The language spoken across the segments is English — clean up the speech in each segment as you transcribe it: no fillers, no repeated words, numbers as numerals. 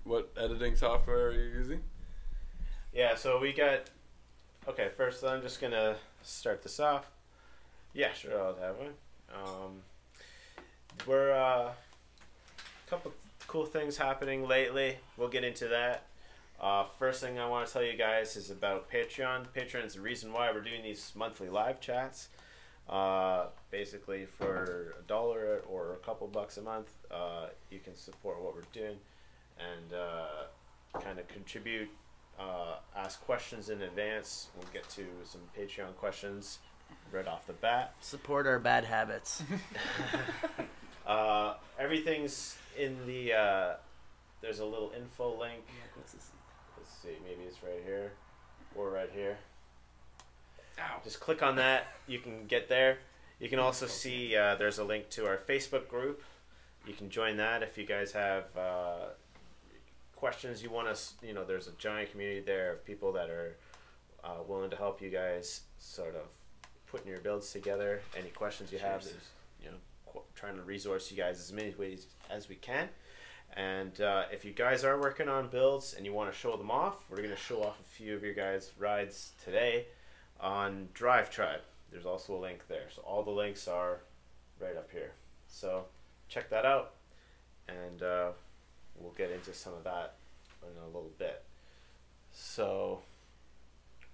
what editing software are you using? Yeah, so we got... Okay, first I'm just going to start this off. Yeah, sure, I'll have one. We're... a couple cool things happening lately. We'll get into that. First thing I want to tell you guys is about Patreon. Patreon is the reason why we're doing these monthly live chats. Basically, for $1 or a couple bucks a month, you can support what we're doing and kind of contribute, ask questions in advance. We'll get to some Patreon questions right off the bat. Support our bad habits. Everything's in the... there's a little info link. Let's see, maybe it's right here or right here. Ow. Just click on that. You can get there. You can also see there's a link to our Facebook group. You can join that if you guys have questions you want us. You know, there's a giant community there of people that are willing to help you guys sort of putting your builds together. Any questions you have, there's, you know, trying to resource you guys as many ways as we can. And if you guys are working on builds and you want to show them off, we're going to show off a few of your guys' rides today on Drive Tribe. There's also a link there. So all the links are right up here. So check that out. And we'll get into some of that in a little bit. So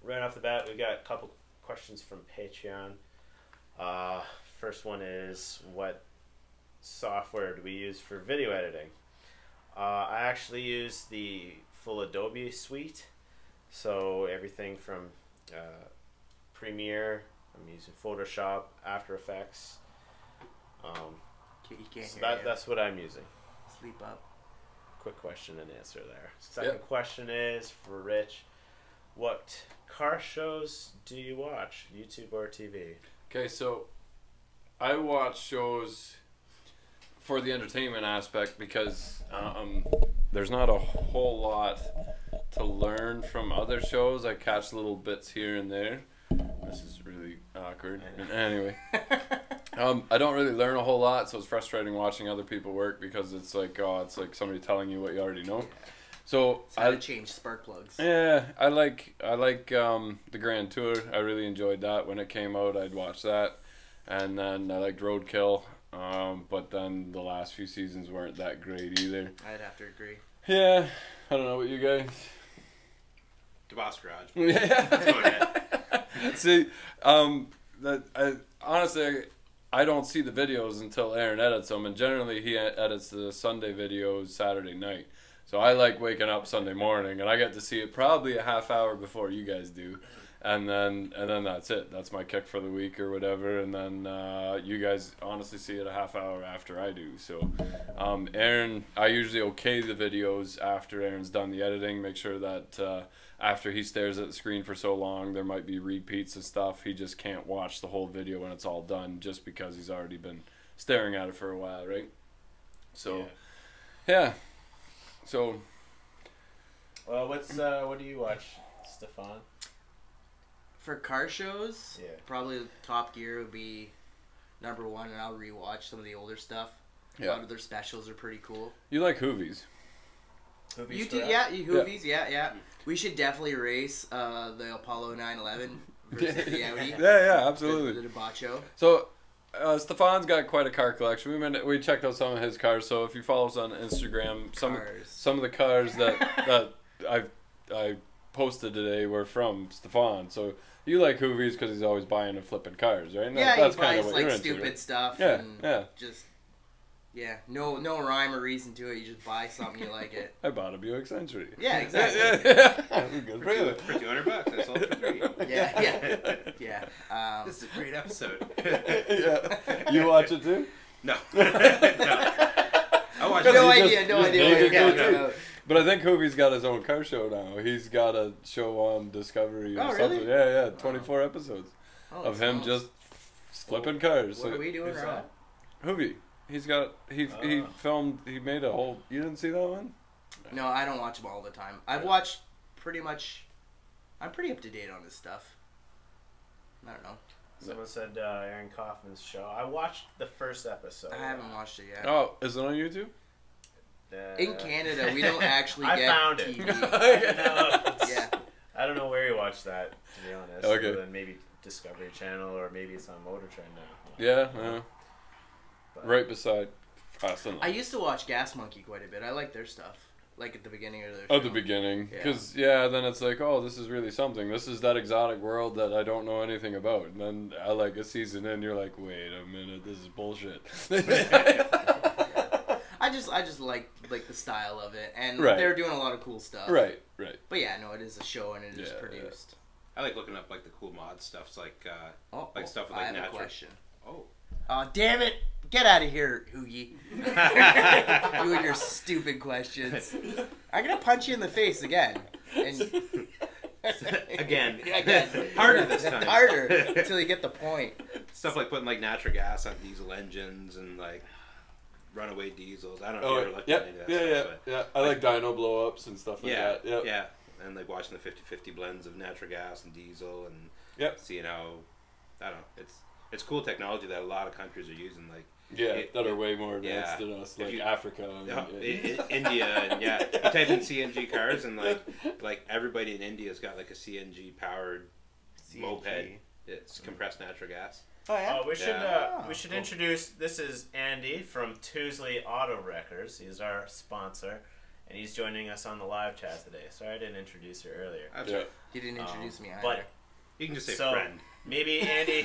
right off the bat, we got a couple questions from Patreon. First one is, what software do we use for video editing? I actually use the full Adobe suite, so everything from Premiere, I'm using Photoshop, After Effects. You can't So hear that's what I'm using. Sleep up. Quick question and answer there. Second question is for Rich. What car shows do you watch, YouTube or TV? Okay, so I watch shows for the entertainment aspect because there's not a whole lot to learn from other shows. I catch little bits here and there. This is really awkward. Anyway, I don't really learn a whole lot, so it's frustrating watching other people work because it's like, it's like somebody telling you what you already know. So how to change spark plugs. Yeah, I like the Grand Tour. I really enjoyed that when it came out. I'd watch that, and then I liked Roadkill. But then the last few seasons weren't that great either. I'd have to agree. Yeah, I don't know what you guys. Deboss Garage. Yeah. See, honestly, I don't see the videos until Aaron edits them, and generally he edits the Sunday videos Saturday night. So I like waking up Sunday morning, and I get to see it probably a half hour before you guys do. And then that's it. That's my kick for the week or whatever. And then you guys honestly see it a half hour after I do. So Aaron, I usually okay the videos after Aaron's done the editing. Make sure that after he stares at the screen for so long, there might be repeats of stuff. He just can't watch the whole video when it's all done just because he's already been staring at it for a while, right? So, yeah. So. Well, what do you watch, Stefan? For car shows, yeah, probably Top Gear would be number one, and I'll rewatch some of the older stuff. Yeah. A lot of their specials are pretty cool. You like Hoovies? You do, yeah, Hoovies, yeah. We should definitely race the Apollo 911 versus the Audi. Yeah, absolutely. The Deboss. So, Stefan's got quite a car collection. We checked out some of his cars. So if you follow us on Instagram, some of the cars that I posted today were from Stefan. So you like Hoovies because he's always buying and flipping cars, right? And yeah, that's he kind buys of what like you're into, stupid right? stuff. Yeah, and yeah. Just no rhyme or reason to it. You just buy something, you like it. I bought a Buick Century. Yeah, exactly. Yeah. Good for you. For $200, I sold it for $3. Yeah. This is a great episode. Yeah. You watch it too? No. No. I watch it. No idea. No. But I think Hoovie's got his own car show now. He's got a show on Discovery or something. Really? Yeah, 24 episodes of him awesome. Just flipping cars. What are we doing wrong? Hoovie. He filmed, he made a whole, you didn't see that one? No, I don't watch them all the time. I've watched pretty much, I'm pretty up to date on this stuff. I don't know. Someone said Aaron Kaufman's show. I watched the first episode. I haven't watched it yet. Oh, is it on YouTube? In Canada, we don't actually I get found TV. it. Yeah. I don't know where you watched that, to be honest. Okay. Other than maybe Discovery Channel, or maybe it's on Motor Trend now. Yeah. But, Right beside us. I used to watch Gas Monkey quite a bit. I like their stuff. Like at the beginning of their show. At the beginning. Because, then it's like, oh, this is really something. This is that exotic world that I don't know anything about. And then, like a season in, you're like, wait a minute, this is bullshit. I just like the style of it. And Right. they're doing a lot of cool stuff. Right. But yeah, no, it is a show and it is produced. I like looking up like the cool mod stuff. It's like stuff with I like have natural. a question. Oh. Oh, damn it. Get out of here, Hoogie. You and your stupid questions. I'm going to punch you in the face again. And Again. Again. Harder this time. Harder until you get the point. Stuff like putting like natural gas on diesel engines and like runaway diesels. I don't know if you ever looked at any of that stuff. Yeah. I like dyno blow ups and stuff like that. Yep. Yeah. And like watching the 50-50 blends of natural gas and diesel and seeing how, I don't know, it's cool technology that a lot of countries are using. Like that are way more advanced than us, like Africa. India, and you type in CNG cars, and like everybody in India's got like a CNG powered moped. It's compressed natural gas. Oh yeah. We should introduce. This is Andy from Tuesley Auto Wreckers. He's our sponsor, and he's joining us on the live chat today. Sorry I didn't introduce you earlier. That's right. He didn't introduce me either. But you can just say friend. Maybe Andy,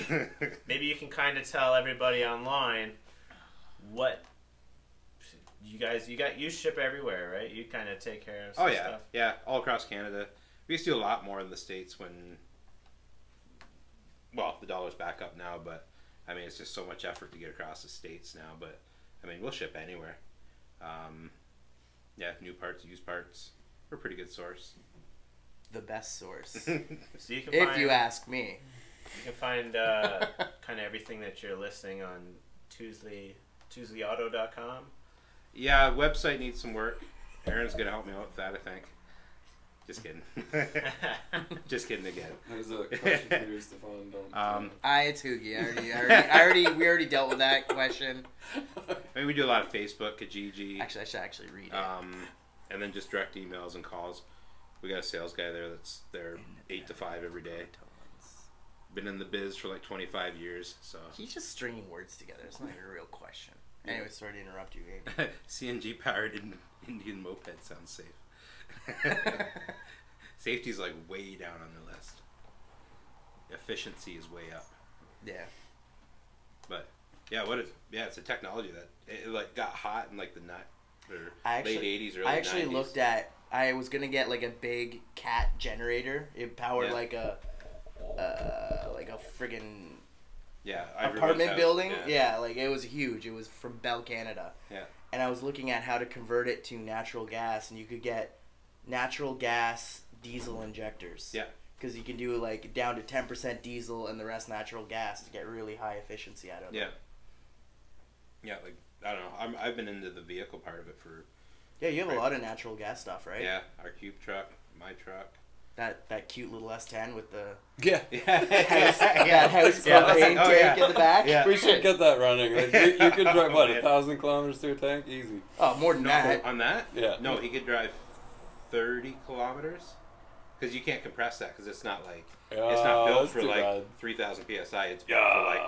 maybe you can kind of tell everybody online what you ship everywhere, right? You kind of take care of some stuff. Yeah, all across Canada. We used to do a lot more in the States when, well, the dollar's back up now, but I mean it's just so much effort to get across the States now. But I mean we'll ship anywhere. New parts, used parts. We're a pretty good source. The best source. So you can you ask me. You can find kind of everything that you're listing on TuesleyAuto.com. Yeah, website needs some work. Aaron's gonna help me out with that, I think. Just kidding. Just kidding again. There's a question for you, Stefan. It's Hoogie. We already dealt with that question. I mean, we do a lot of Facebook, Kijiji. Actually, I should actually read it. And then just direct emails and calls. We got a sales guy there that's there 8 to 5 every day. Been in the biz for like 25 years, so. He's just stringing words together. It's not even a real question. Anyway, sorry to interrupt you, Abe. CNG powered Indian moped sounds safe. Safety's like way down on the list. Efficiency is way up. Yeah. But yeah, it's a technology that it like got hot in like the late 80s, early 90s. I actually looked at. I was gonna get like a big cat generator. It powered like a friggin' apartment building. Yeah, like it was huge. It was from Bell Canada. Yeah. And I was looking at how to convert it to natural gas, and you could get natural gas diesel injectors. Yeah. Because you can do like down to 10% diesel and the rest natural gas to get really high efficiency out of it. Yeah. Yeah, like I don't know. I've been into the vehicle part of it for. Yeah, you have a lot of natural gas stuff, right? Yeah, our cube truck, my truck. That cute little S10 with the that house propane tank in the back. Yeah. We should get that running. Like, you could drive 1,000 kilometers through a tank, easy. Oh, more than that. On that? Yeah. No, he could drive 30 kilometers. Because you can't compress that because it's not like it's not built for like 3,000 psi. It's built for like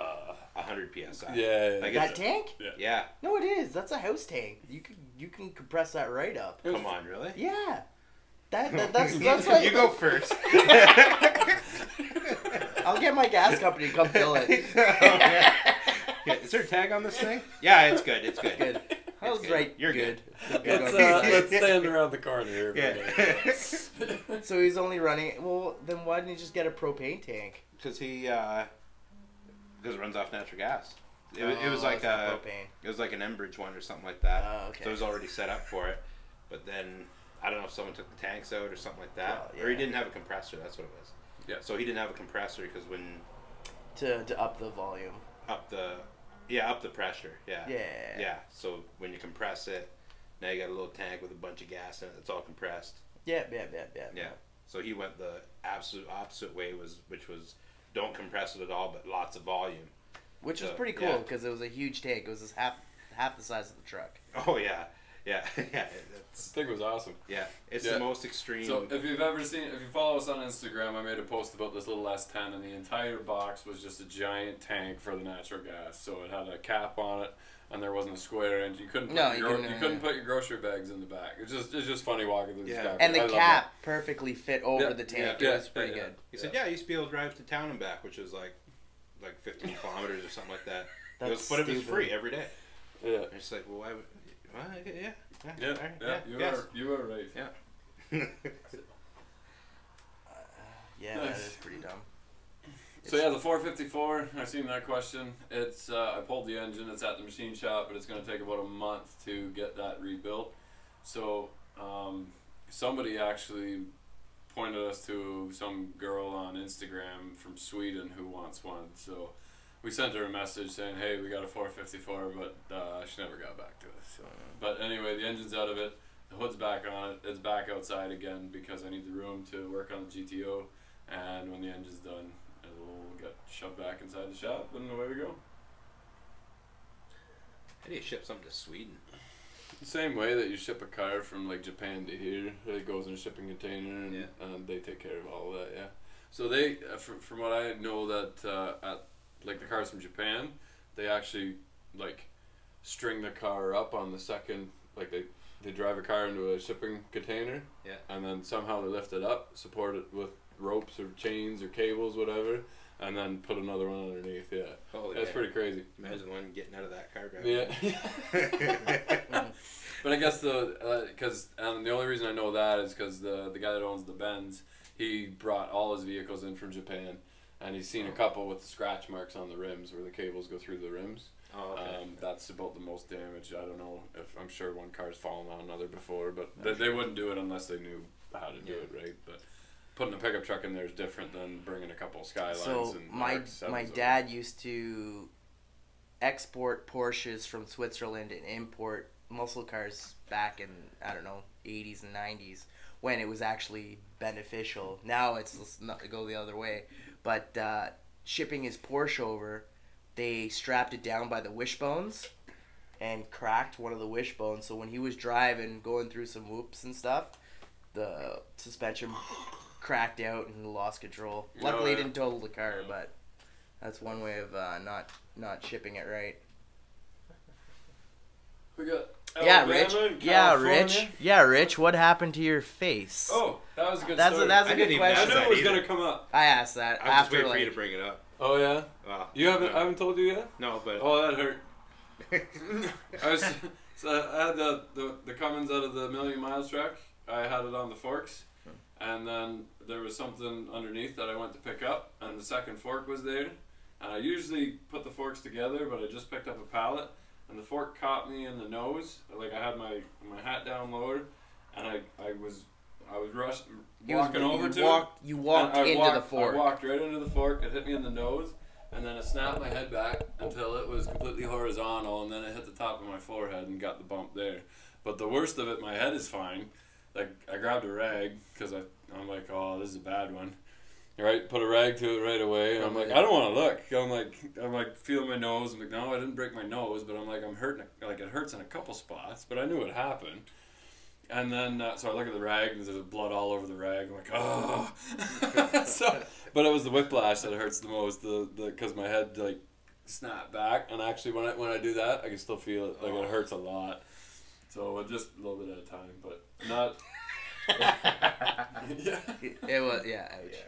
100 psi. Yeah. Like that tank? Yeah. No, it is. That's a house tank. You can compress that right up. Come on, really? Yeah. That's like you go first. I'll get my gas company to come fill it. Yeah. Is there a tag on this thing? Yeah, it's good. It's good. Good. I was right. You're good. Let's stand around the corner here. Yeah. So he's only running. Well, then why didn't he just get a propane tank? Because it runs off natural gas. It was like propane. It was like an Enbridge one or something like that. Oh, okay. So it was already set up for it. But then I don't know if someone took the tanks out or something like that, Well, yeah. or he didn't have a compressor. That's what it was. Yeah. So he didn't have a compressor because when To up the volume. up the pressure. Yeah. Yeah. Yeah. So when you compress it, now you got a little tank with a bunch of gas in it. It's all compressed. Yeah. Yeah. So he went the absolute opposite way, which was don't compress it at all, but lots of volume. Which was pretty cool because it was a huge tank. It was just half the size of the truck. Oh yeah, Yeah, yeah. I think it was awesome. Yeah, it's the most extreme. So if you follow us on Instagram, I made a post about this little S10, and the entire box was just a giant tank for the natural gas. So it had a cap on it, and there wasn't a square end. You couldn't put your grocery bags in the back. It's just funny walking through this guy. And the cap perfectly fit over the tank. It was pretty good. He said, "Yeah, I used to be able to drive to town and back, which was like 15 kilometers or something like that." But it was free every day. Yeah. And it's like, well, why would? Yeah. You are right. Yeah. Yeah, that is pretty dumb. So yeah, the 454. I seen that question. It's I pulled the engine. It's at the machine shop, but it's going to take about a month to get that rebuilt. So somebody actually pointed us to some girl on Instagram from Sweden who wants one. So we sent her a message saying, "Hey, we got a 454," but she never got back to us. So. But anyway, the engine's out of it. The hood's back on it. It's back outside again because I need the room to work on the GTO. And when the engine's done, it'll get shoved back inside the shop, and away we go. How do you ship something to Sweden? The same way that you ship a car from like Japan to here. It goes in a shipping container, and they take care of all of that. Yeah. So they, from what I know, that at like the cars from Japan, they actually like string the car up on the second, like they drive a car into a shipping container, and then somehow they lift it up, support it with ropes or chains or cables, whatever, and then put another one underneath. Yeah, that's pretty crazy. Imagine one getting out of that car driving. Yeah. But I guess because the only reason I know that is because the guy that owns the Benz, he brought all his vehicles in from Japan, and he's seen a couple with the scratch marks on the rims where the cables go through the rims. Oh, okay. That's about the most damage. I don't know if I'm sure one car's fallen on another before, but they wouldn't do it unless they knew how to do it, right? But putting a pickup truck in there is different than bringing a couple of Skylines. So and my dad used to export Porsches from Switzerland and import muscle cars back in, I don't know, 80s and 90s when it was actually beneficial. Now it's not to go the other way. But shipping his Porsche over, they strapped it down by the wishbones and cracked one of the wishbones. So when he was driving, going through some whoops and stuff, the suspension cracked out and lost control. Luckily, it didn't total the car, but that's one way of not shipping it right. We got Rich. Rich. What happened to your face? Oh, that was a good That's story. That's a good question. I knew it was gonna come up. I asked that I was after just waiting for you to bring it up. Oh yeah. Wow. I haven't told you yet. No, but that hurt. I had the Cummins out of the Million Miles truck. I had it on the forks, and then there was something underneath that I went to pick up, and the second fork was there. And I usually put the forks together, but I just picked up a pallet, and the fork caught me in the nose. Like I had my hat down lower, and I was walking over to it. You walked into the fork. I walked right into the fork. It hit me in the nose, and then I snapped my head back until it was completely horizontal, and then it hit the top of my forehead and got the bump there. But the worst of it, my head is fine. Like I grabbed a rag because I'm like, oh, this is a bad one. Right, put a rag to it right away, and I'm like, I don't want to look. I'm like feeling my nose. I'm like, no, I didn't break my nose, but I'm like, I'm hurting. Like it hurts in a couple spots, but I knew it happened. And then so I look at the rag, and there's blood all over the rag. I'm like, oh. But it was the whiplash that hurts the most, because my head like snapped back, and actually when I do that, I can still feel it. Like it hurts a lot. So just a little bit at a time, but not. It was ouch.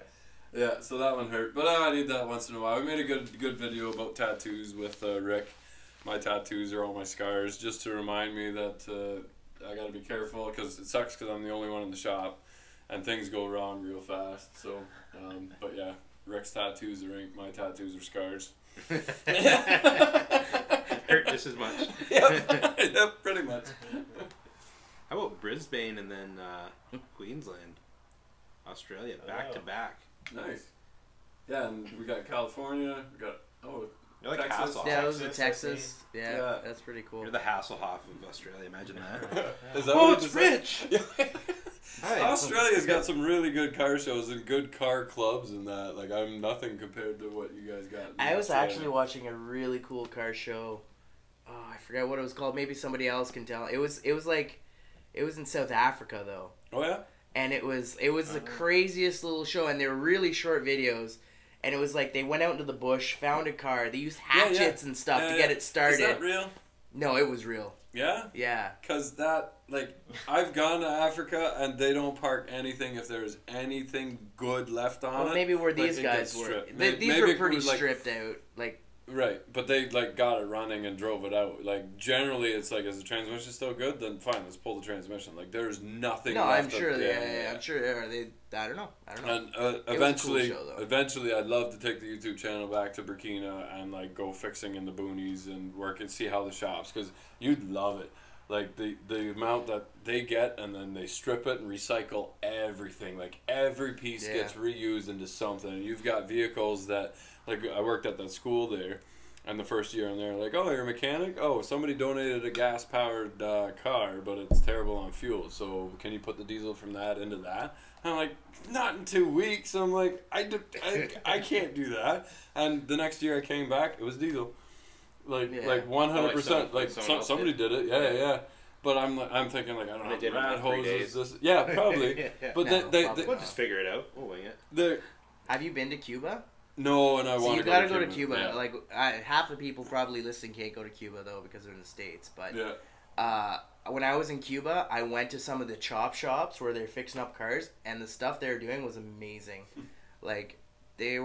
Yeah, so that one hurt, but I need that once in a while. We made a good video about tattoos with Rick. My tattoos are all my scars, just to remind me that I gotta be careful, because it sucks because I'm the only one in the shop, and things go wrong real fast. So, but yeah, Rick's tattoos are ink, my tattoos are scars. hurt just as much. Yep, pretty much. How about Brisbane and then Queensland, Australia, back to back? Nice. Yeah, and we got California. We got like Texas. Yeah, those are Texas. Yeah, that's pretty cool. You're the Hasselhoff of Australia. Imagine that. Is that oh, it's rich. Australia's got some really good car shows and good car clubs and that. Like I'm nothing compared to what you guys got. I was actually watching a really cool car show. oh, I forget what it was called. Maybe somebody else can tell. It was in South Africa though. Oh yeah. And it was the craziest little show, and they were really short videos. And it was like they went out into the bush, found a car. They used hatchets and stuff to get it started. Is that real? No, it was real. Yeah? Yeah. Because that, like, I've gone to Africa and they don't park anything if there's anything good left on it. Well, maybe where these guys were. These were pretty stripped out. Like, right, but they, like, got it running and drove it out. Like, generally it's like, is the transmission still good? Then fine, let's pull the transmission. Like, there's nothing left. I'm sure. I'm sure. I don't know. And eventually I'd love to take the YouTube channel back to Burkina and, like, go fixing in the boonies and work and see how the shops, because you'd love it. Like, the amount that they get, and then they strip it and recycle everything. Like, every piece gets reused into something. And you've got vehicles that, like, I worked at that school there, and the first year I'm there, like, oh, you're a mechanic? Oh, somebody donated a gas-powered car, but it's terrible on fuel, so can you put the diesel from that into that? And I'm like, not in 2 weeks. I'm like, I can't do that. And the next year I came back, it was diesel. Like 100%. Like somebody did it. Yeah. But I'm thinking, like, I don't know, rat hoses. This, yeah, probably. But we'll just figure it out. We'll wing it. Have you been to Cuba? No, and I want to. You gotta go to Cuba. Yeah. Like, half the people probably listening can't go to Cuba though because they're in the States. But when I was in Cuba, I went to some of the chop shops where they're fixing up cars, and the stuff they were doing was amazing. Like, they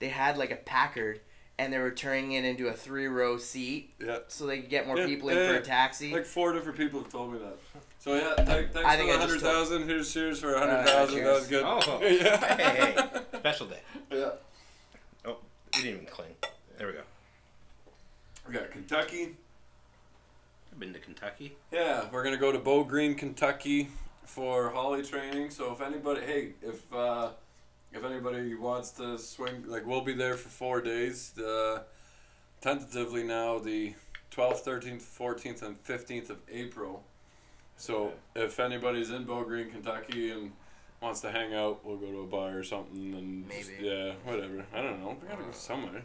had like a Packard, and they were turning it into a 3-row seat. Yeah. So they could get more people in for a taxi. Like 4 different people have told me that. So yeah, thanks for 100,000. Here's cheers for 100,000. That was good. Oh, hey, special day. Yeah. Oh, you didn't even cling. There we go. We got Kentucky. I've been to Kentucky. Yeah, we're gonna go to Bow Green, Kentucky for Holly training. So if anybody, if anybody wants to swing, like, we'll be there for 4 days. Tentatively now the 12th, 13th, 14th, and 15th of April. So if anybody's in Bow Green, Kentucky, and wants to hang out, we'll go to a bar or something, and maybe. Whatever. I don't know. We gotta go somewhere.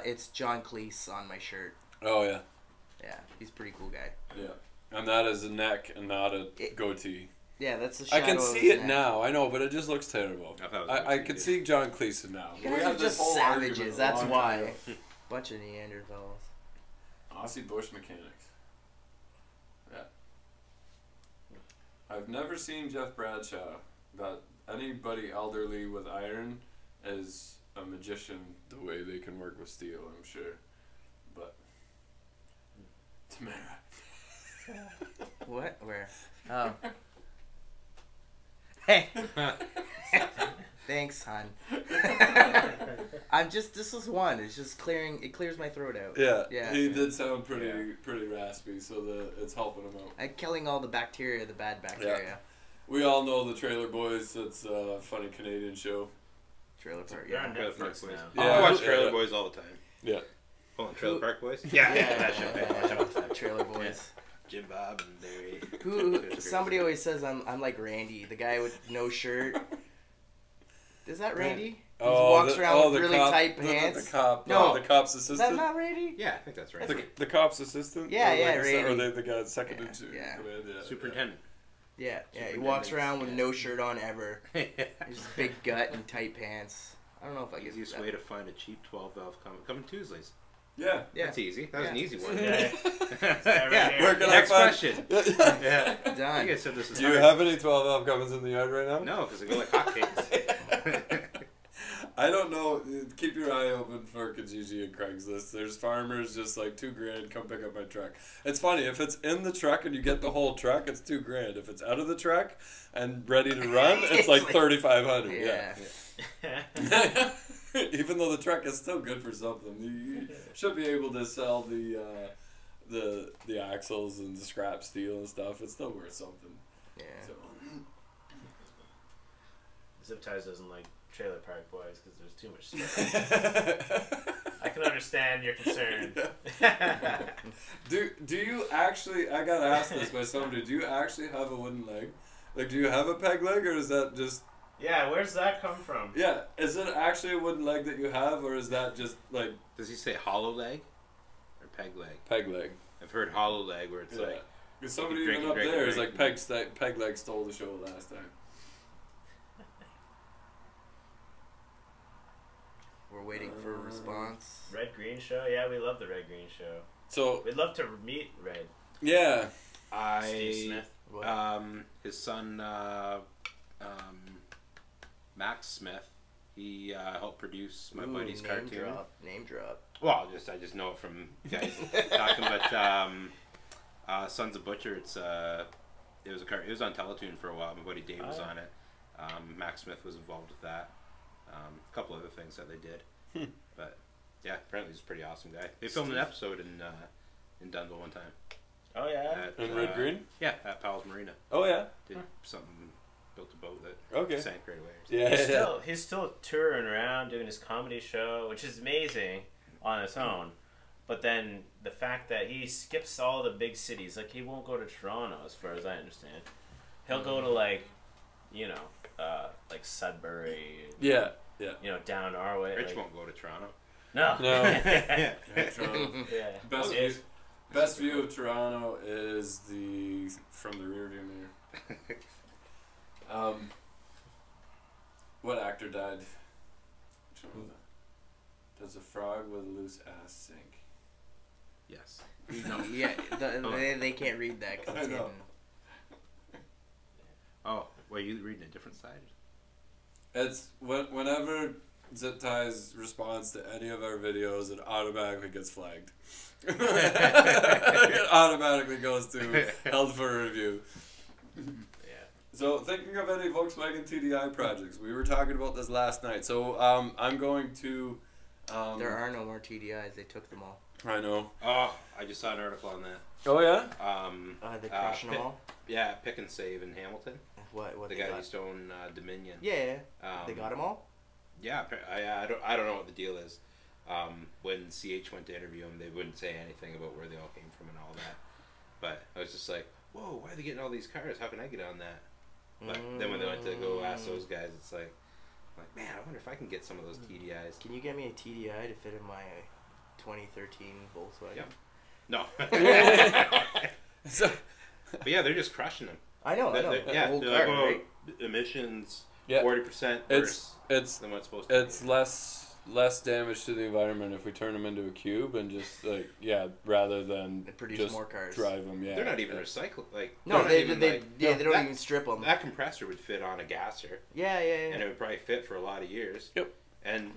It's John Cleese on my shirt. Oh yeah. Yeah, he's a pretty cool guy. Yeah, and that is a neck and not a goatee. Yeah, that's the shadow. I can see it now. I know, but it just looks terrible. I could see John Cleese now. You guys are just savages. That's why. Bunch of Neanderthals. Aussie bush mechanics. Yeah. I've never seen Jeff Bradshaw, but anybody elderly with iron is a magician the way they can work with steel, I'm sure. But Tamara. What? Where? Oh. Hey. Thanks, hon. This is one. It's just it clears my throat out. Yeah. He did sound pretty raspy, so it's helping him out. And killing all the bacteria, the bad bacteria. Yeah. We all know the Trailer Boys. It's a funny Canadian show. Trailer Park, Trailer Park Boys. Yeah, I watch Trailer Boys all the time. Yeah. Oh, Trailer Park Boys? Yeah, that show. Trailer Boys. Jim Bob and Barry. Somebody always says I'm like Randy, the guy with no shirt. Is that Randy? He walks around with really tight pants. The cop's assistant. Is that not Randy? Yeah, I think that's right. The cop's assistant? Yeah, Randy. Or the guy second in command? Yeah. Superintendent. Yeah, he walks around with no shirt on ever. He's just big gut and tight pants. I don't know if I get that. Easiest way to find a cheap 12-valve coming Tuesdays. Yeah. That's easy. That was an easy one. Next question. Yeah. Done. You guys said this is Do you have any 12-valve Cummins in the yard right now? No, because they go like hotcakes. I don't know. Keep your eye open for Kijiji and Craigslist. There's farmers just like $2,000. Come pick up my truck. It's funny if it's in the truck and you get the whole truck, it's $2,000. If it's out of the truck and ready to run, it's like $3,500. Yeah. Even though the truck is still good for something, you should be able to sell the axles and the scrap steel and stuff. It's still worth something. Yeah. So. Zip Ties doesn't like Trailer Park Boys because there's too much stuff. I can understand your concern. Do you actually? I got asked this by somebody. Do you actually have a wooden leg? Like, do you have a peg leg, or is that just? Yeah, where's that come from? Yeah, is it actually a wooden leg that you have, or is that just like? Does he say hollow leg or peg leg? Peg leg. I've heard hollow leg where it's like. Because somebody even up there is like Peg Leg stole the show last time. We're waiting for a response. Red Green Show? Yeah, we love the Red Green Show. So we'd love to meet Red. Yeah. Steve Smith. His son, Max Smith, he helped produce my buddy's cartoon. Name drop. Well, I just know it from guys talking, but Sons of Butcher. It was on Teletoon for a while. My buddy Dave was on it. Max Smith was involved with that. A couple other things that they did, but yeah, apparently he's a pretty awesome guy. They filmed an episode in Dundle one time. Oh yeah, in Red Green. Yeah, at Powell's Marina. Oh yeah, did something, built a boat that sank right away. Yeah, he's still touring around doing his comedy show, which is amazing on its own. But then the fact that he skips all the big cities, like he won't go to Toronto, as far as I understand. He'll go to like Sudbury. Yeah. Down our way. Rich won't go to Toronto. No. Yeah. Yeah. Best view of Toronto is from the rear view mirror. What actor died? Which one was that? Does a frog with a loose ass sink? Yes. Yeah, they can't read that because it's hidden. Oh, wait, you reading a different side? It's whenever Zip Ties responds to any of our videos, it automatically gets flagged. It automatically goes to held for review. Yeah. So, thinking of any Volkswagen TDI projects, we were talking about this last night. So, I'm going to. There are no more TDIs. They took them all. I know. Oh, I just saw an article on that. Oh yeah. They're crushing them all. Yeah, Pick and Save in Hamilton. What the guy who used to own Dominion. Yeah. They got them all. Yeah, I don't know what the deal is. When CH went to interview him, they wouldn't say anything about where they all came from and all that. But I was just like, whoa, why are they getting all these cars? How can I get on that? But then when they went to go ask those guys, it's like, man, I wonder if I can get some of those TDIs. Can you get me a TDI to fit in my 2013 Volkswagen? Yeah. No. But yeah, they're just crushing them. I know. Yeah, whole they're car, like, right? Emissions 40% worse than what's supposed to be. It's less damage to the environment if we turn them into a cube and just rather than produce just more cars. Drive them. Yeah, they're not even recycled. They don't even strip them. That compressor would fit on a gasser. Yeah. And it would probably fit for a lot of years. Yep. And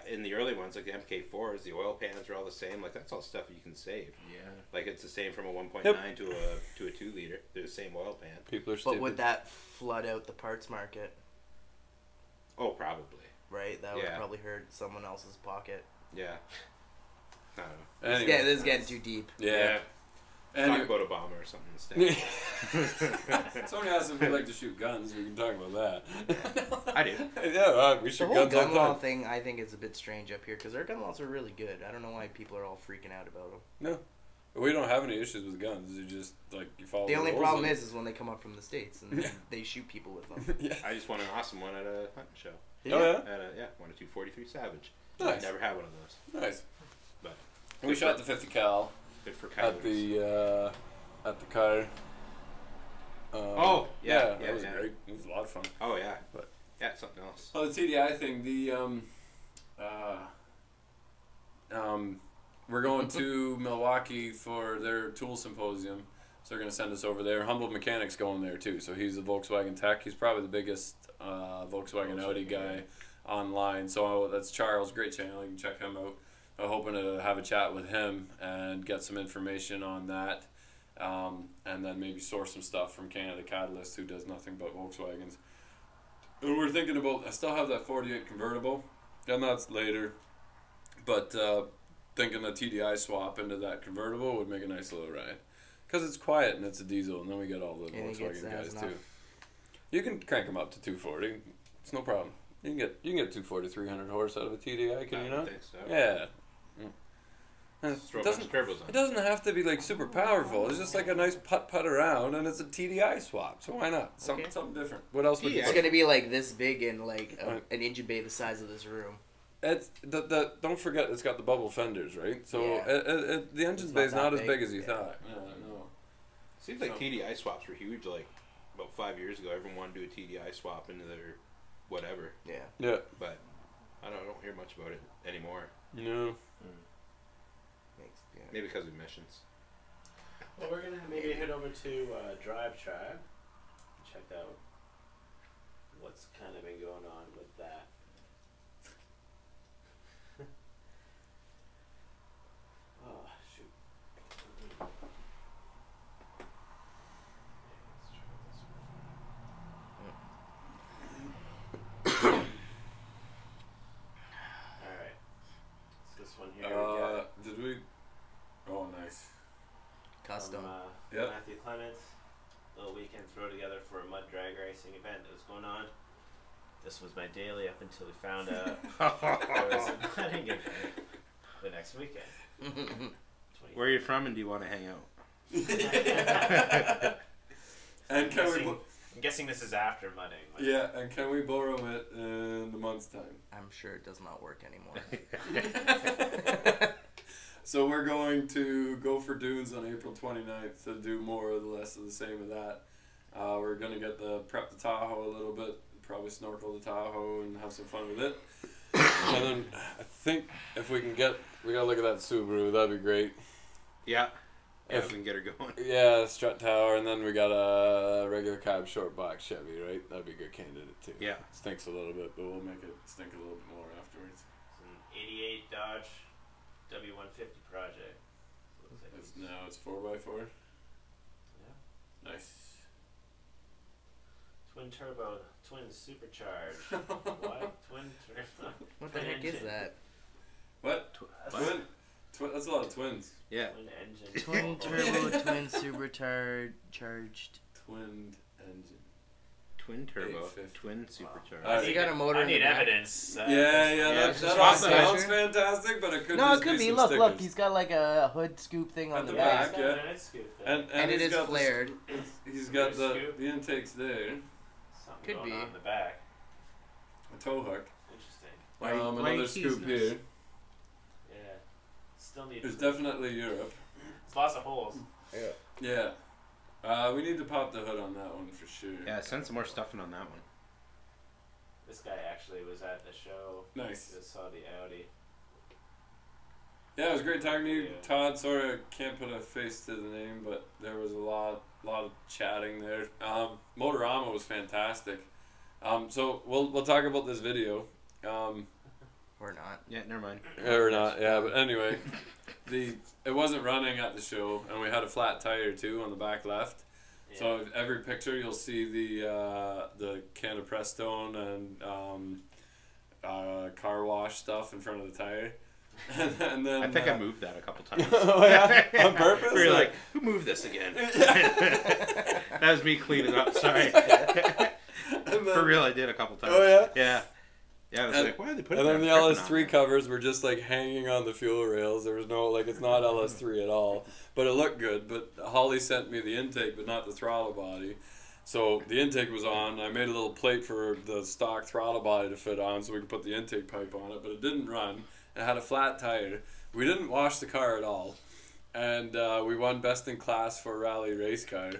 in the early ones, like the MK4s, the oil pans are all the same. Like that's all stuff you can save. Yeah. Like it's the same from a 1.9 to a 2 liter. They're the same oil pan. People are stupid. But would that flood out the parts market? Oh, probably. Right. That would probably hurt someone else's pocket. Yeah. I don't know. Anyway, this is getting too deep. Yeah. Talk about Obama or something instead. Somebody asked if we like to shoot guns. We can talk about that. I do. Yeah, we shoot the whole guns gun all the law time. thing, I think, is a bit strange up here because our gun laws are really good. I don't know why people are all freaking out about them. No, we don't have any issues with guns. You just you follow. The only rules problem is when they come up from the States and they shoot people with them. Yeah. I just won an awesome one at a hunting show. Oh yeah. Won a 243 Savage. Nice. I never had one of those. Nice. But we shot the 50 cal. Good for coyotes. At the car. Yeah, that was great. It was a lot of fun. Oh yeah, but something else. Oh, the TDI thing. We're going to Milwaukee for their tool symposium, so they're going to send us over there. Humboldt Mechanic's going there too, so he's a Volkswagen tech. He's probably the biggest Volkswagen Audi guy online. So that's Charles, great channel. You can check him out. I'm hoping to have a chat with him and get some information on that. And then maybe source some stuff from Canada Catalyst, who does nothing but Volkswagens. And we're thinking about, I still have that 48 convertible, and that's later, but thinking the TDI swap into that convertible would make a nice little ride. Because it's quiet and it's a diesel, and then we get all the Volkswagen guys too. You can crank them up to 240, it's no problem. You can get 240, 300 horse out of a TDI, can you not? I think so. Yeah. It doesn't have to be super powerful. It's just a nice putt around, and it's a TDI swap. So why not? Something different. What else would you It's gonna be this big and an engine bay the size of this room. It's the don't forget it's got the bubble fenders, right? So Yeah. the engine It's bay is not not that as big big. as you Yeah. thought. Yeah, no. Seems like TDI swaps were huge. Like about 5 years ago, everyone wanted to do a TDI swap into their whatever. Yeah. Yeah. But I don't hear much about it anymore. No. Maybe because of emissions. Well, we're gonna maybe head over to Drive Tribe, check out what's kind of been going on with that. Oh shoot! Let's try this one. All right, it's this one here. We got Did we? Oh, nice. Custom. from, Matthew Clements. Little weekend throw together for a mud drag racing event that was going on. This was my daily up until we found out there was a mudding event the next weekend. Where are you from, and do you want to hang out? And I'm guessing this is after mudding. Like, yeah, and can we borrow it in a month's time? I'm sure it does not work anymore. So we're going to go for dunes on April 29th to do more or less of the same of that. We're going to prep the Tahoe a little bit, probably snorkel the Tahoe and have some fun with it. And then I think if we can we got to look at that Subaru, that'd be great. Yeah. Yeah, If- we can get her going. Yeah, strut tower, and then we got a regular cab short box Chevy, right? That'd be a good candidate too. Yeah. Stinks a little bit, but we'll make it stink a little bit more afterwards. It's an 88 Dodge W150 project. Looks like It's 4x4. Yeah. Nice. Twin turbo, twin supercharged. What? Twin turbo. What the heck is that? What? Twin? That's a lot of twins. Yeah. Twin engine. Twin turbo, twin supercharged. Twinned engine. Twin turbo, 850. twin supercharged. Wow. Has it got a motor I in the need back? evidence. That just all swap the sounds picture. fantastic, but it could No, just it could be. some Look, stickers. he's got like a hood scoop thing on At the the back. back, yeah. And And it he's is got flared. He's got Rear the scoop. intakes there. Something Could going be. on in the back. A tow hook. Interesting. Why are you Another teasing scoop us? here. Yeah. Still need. There's definitely Europe. It's lots of holes. Yeah. We need to pop the hood on that one for sure. Yeah, send some more stuffing on that one. This guy actually was at the show. Nice. Just saw the Audi. Yeah, it was great talking to you, Yeah. Todd. Sorry I can't put a face to the name, but there was a lot of chatting there. Motorama was fantastic. So we'll talk about this video. Or not. Yeah, never mind. Or not, yeah. But anyway, it wasn't running at the show, and we had a flat tire too on the back left. Yeah. So every picture you'll see the can of Prestone and car wash stuff in front of the tire. And then I think I moved that a couple times. Oh yeah, on purpose. We were Or- like, who moved this again? That was me cleaning up, sorry. For real, I did a couple times. Oh yeah. Yeah. Yeah, I was And- like, why are they putting And then that the frickin' on LS3 there? covers were just like hanging on the fuel rails. There was no it's not LS3 at all, but it looked good. But Holly sent me the intake, but not the throttle body. So the intake was on. I made a little plate for the stock throttle body to fit on, so we could put the intake pipe on it. But it didn't run. It had a flat tire. We didn't wash the car at all, and we won best in class for a rally race car.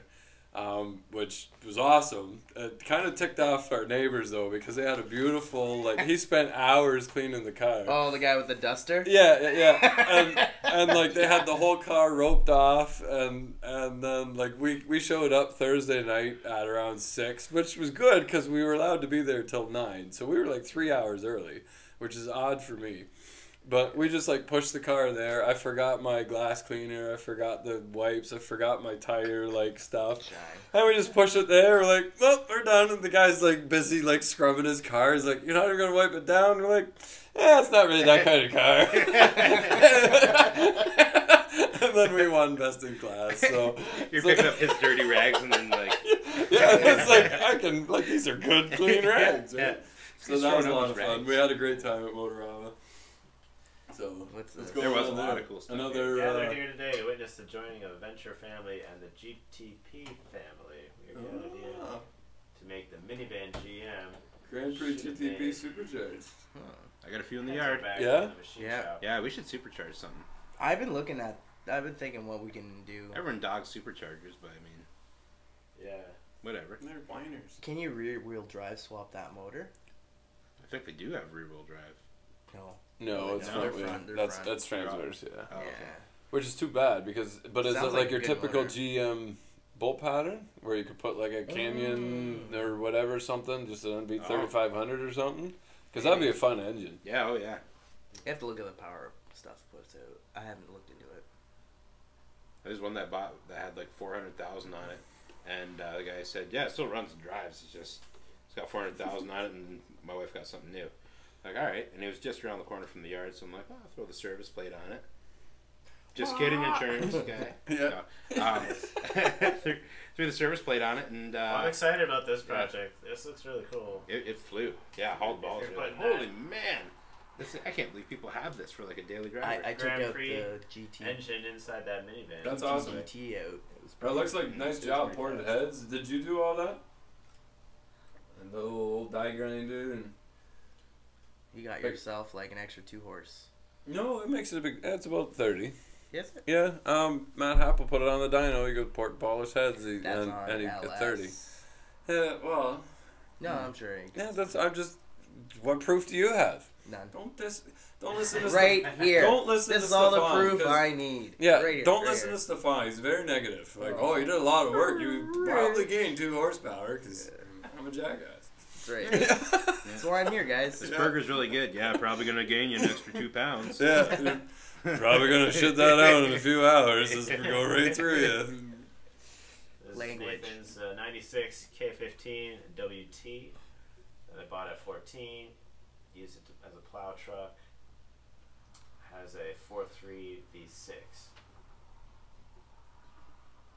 Which was awesome. It kind of ticked off our neighbors though, because they had a beautiful he spent hours cleaning the car. Oh, the guy with the duster? Yeah. And like they had the whole car roped off, and then like we showed up Thursday night at around 6, which was good because we were allowed to be there till 9, so we were like 3 hours early, which is odd for me. But we just like pushed the car there. I forgot my glass cleaner. I forgot the wipes. I forgot my tire stuff. Shine. And we just pushed it there. We're like, well, we're done. And the guy's like busy scrubbing his car. He's like, you're not even gonna wipe it down. We're like, yeah, it's not really that kind of car. And then we won best in class. So You're picking up his dirty rags and then yeah, it's like I can these are good clean rags. Right? Yeah. So Just that was a throwing lot out of those fun. rags. We had a great time at Motorama. So What's let's this? go There was on a lot there. of cool stuff. Another Gathered here today to witness the joining of the Venture family and the GTP family. We are gathered here Ah, to make the minivan GM Grand Prix TTP supercharged. I got a few in the yard. Yeah? Yeah, we should supercharge something. I've been thinking what we can do. Everyone dogs superchargers, but I mean, Yeah. whatever. They're whiners. Can you rear-wheel drive swap that motor? I think they do have rear-wheel drive. No. No, it's No, they're front wheel. front, they're That's front. that's transverse, yeah. Oh, okay. Yeah. Which is too bad because, but is it Sounds like like a your good typical motor. GM bolt pattern where you could put like a Canyon or whatever something just an unbeat 3500 or something? Because that'd be a fun engine. Yeah, oh yeah. You have to look at the power stuff puts out. I haven't looked into it. There's one that had like 400,000 on it, and the guy said, "Yeah, it still runs and drives. It's got 400,000 on it, and my wife got something new." Like, all right, and it was just around the corner from the yard, so I'm like, "Oh, I'll throw the service plate on it." Just kidding, insurance guy. Yeah. No. Threw the service plate on it, and I'm excited about this project. This looks really cool. it flew. Yeah, hauled balls. If you're You're like, putting holy man! I can't believe people have this for like a daily driver. I took Grand out Prix the GT. Engine inside that minivan. That's awesome. GT out. It was That looks like pretty- nice it was job pretty ported fast. heads. Did you do all that? And the old die grinder and You got yourself like an extra 2 horse. no, it makes it a big. It's about 30. Yes. Yeah. Matt Happ will put it on the dyno. He goes port polish heads. That's and on he LS. at 30. Yeah. Well. No, I'm sure. It Yeah. gets That's. I'm just. What proof do you have? none. Don't listen to Right here. Don't listen This to is all the Stefan, proof 'cause- I need. Yeah, Right here, don't right listen here. to Stefan. He's very negative. Like, oh, you did a lot of work. You probably gained 2 horsepower because I'm a jackass. That's right. That's why I'm here, guys. This burger's really good. Yeah, probably gonna gain you an extra 2 pounds. Yeah, probably gonna shit that out in a few hours. Just go right through you. This is Language. Nathan's 96 K15 WT that I bought at 14. Used it as a plow truck. Has a 4.3 V6.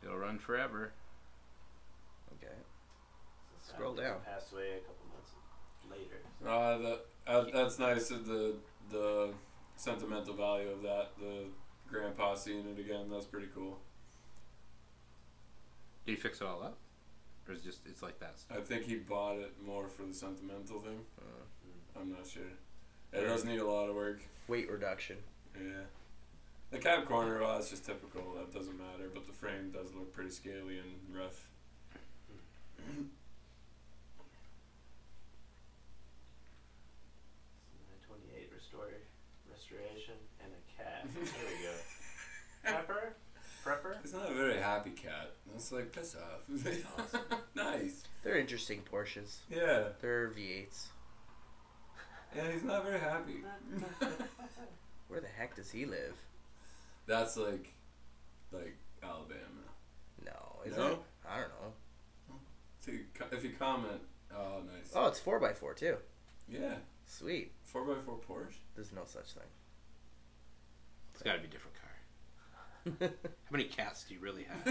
It'll run forever. Okay. So Scroll he down. Passed away a couple months later. That's nice. The sentimental value of that. The grandpa seeing it again. That's pretty cool. Did you fix it all up, or is it's like that? I think he bought it more for the sentimental thing. I'm not sure. It does need a lot of work. Weight reduction. Yeah. The cab corner, well, that's just typical. That doesn't matter. But the frame does look pretty scaly and rough. 28 restoration and a cat. There we go. Pepper? Prepper? It's not a very happy cat. It's like, piss off. Awesome. Nice. They're interesting Porsches. Yeah. They're V8s. Yeah, he's not very happy. Where the heck does he live? That's like Alabama. No, is No? it? I don't know. So if you comment, oh, nice. Oh, it's 4x4 too. Yeah. Sweet. 4x4 Porsche. There's no such thing. It's got to be a different car. How many cats do you really have?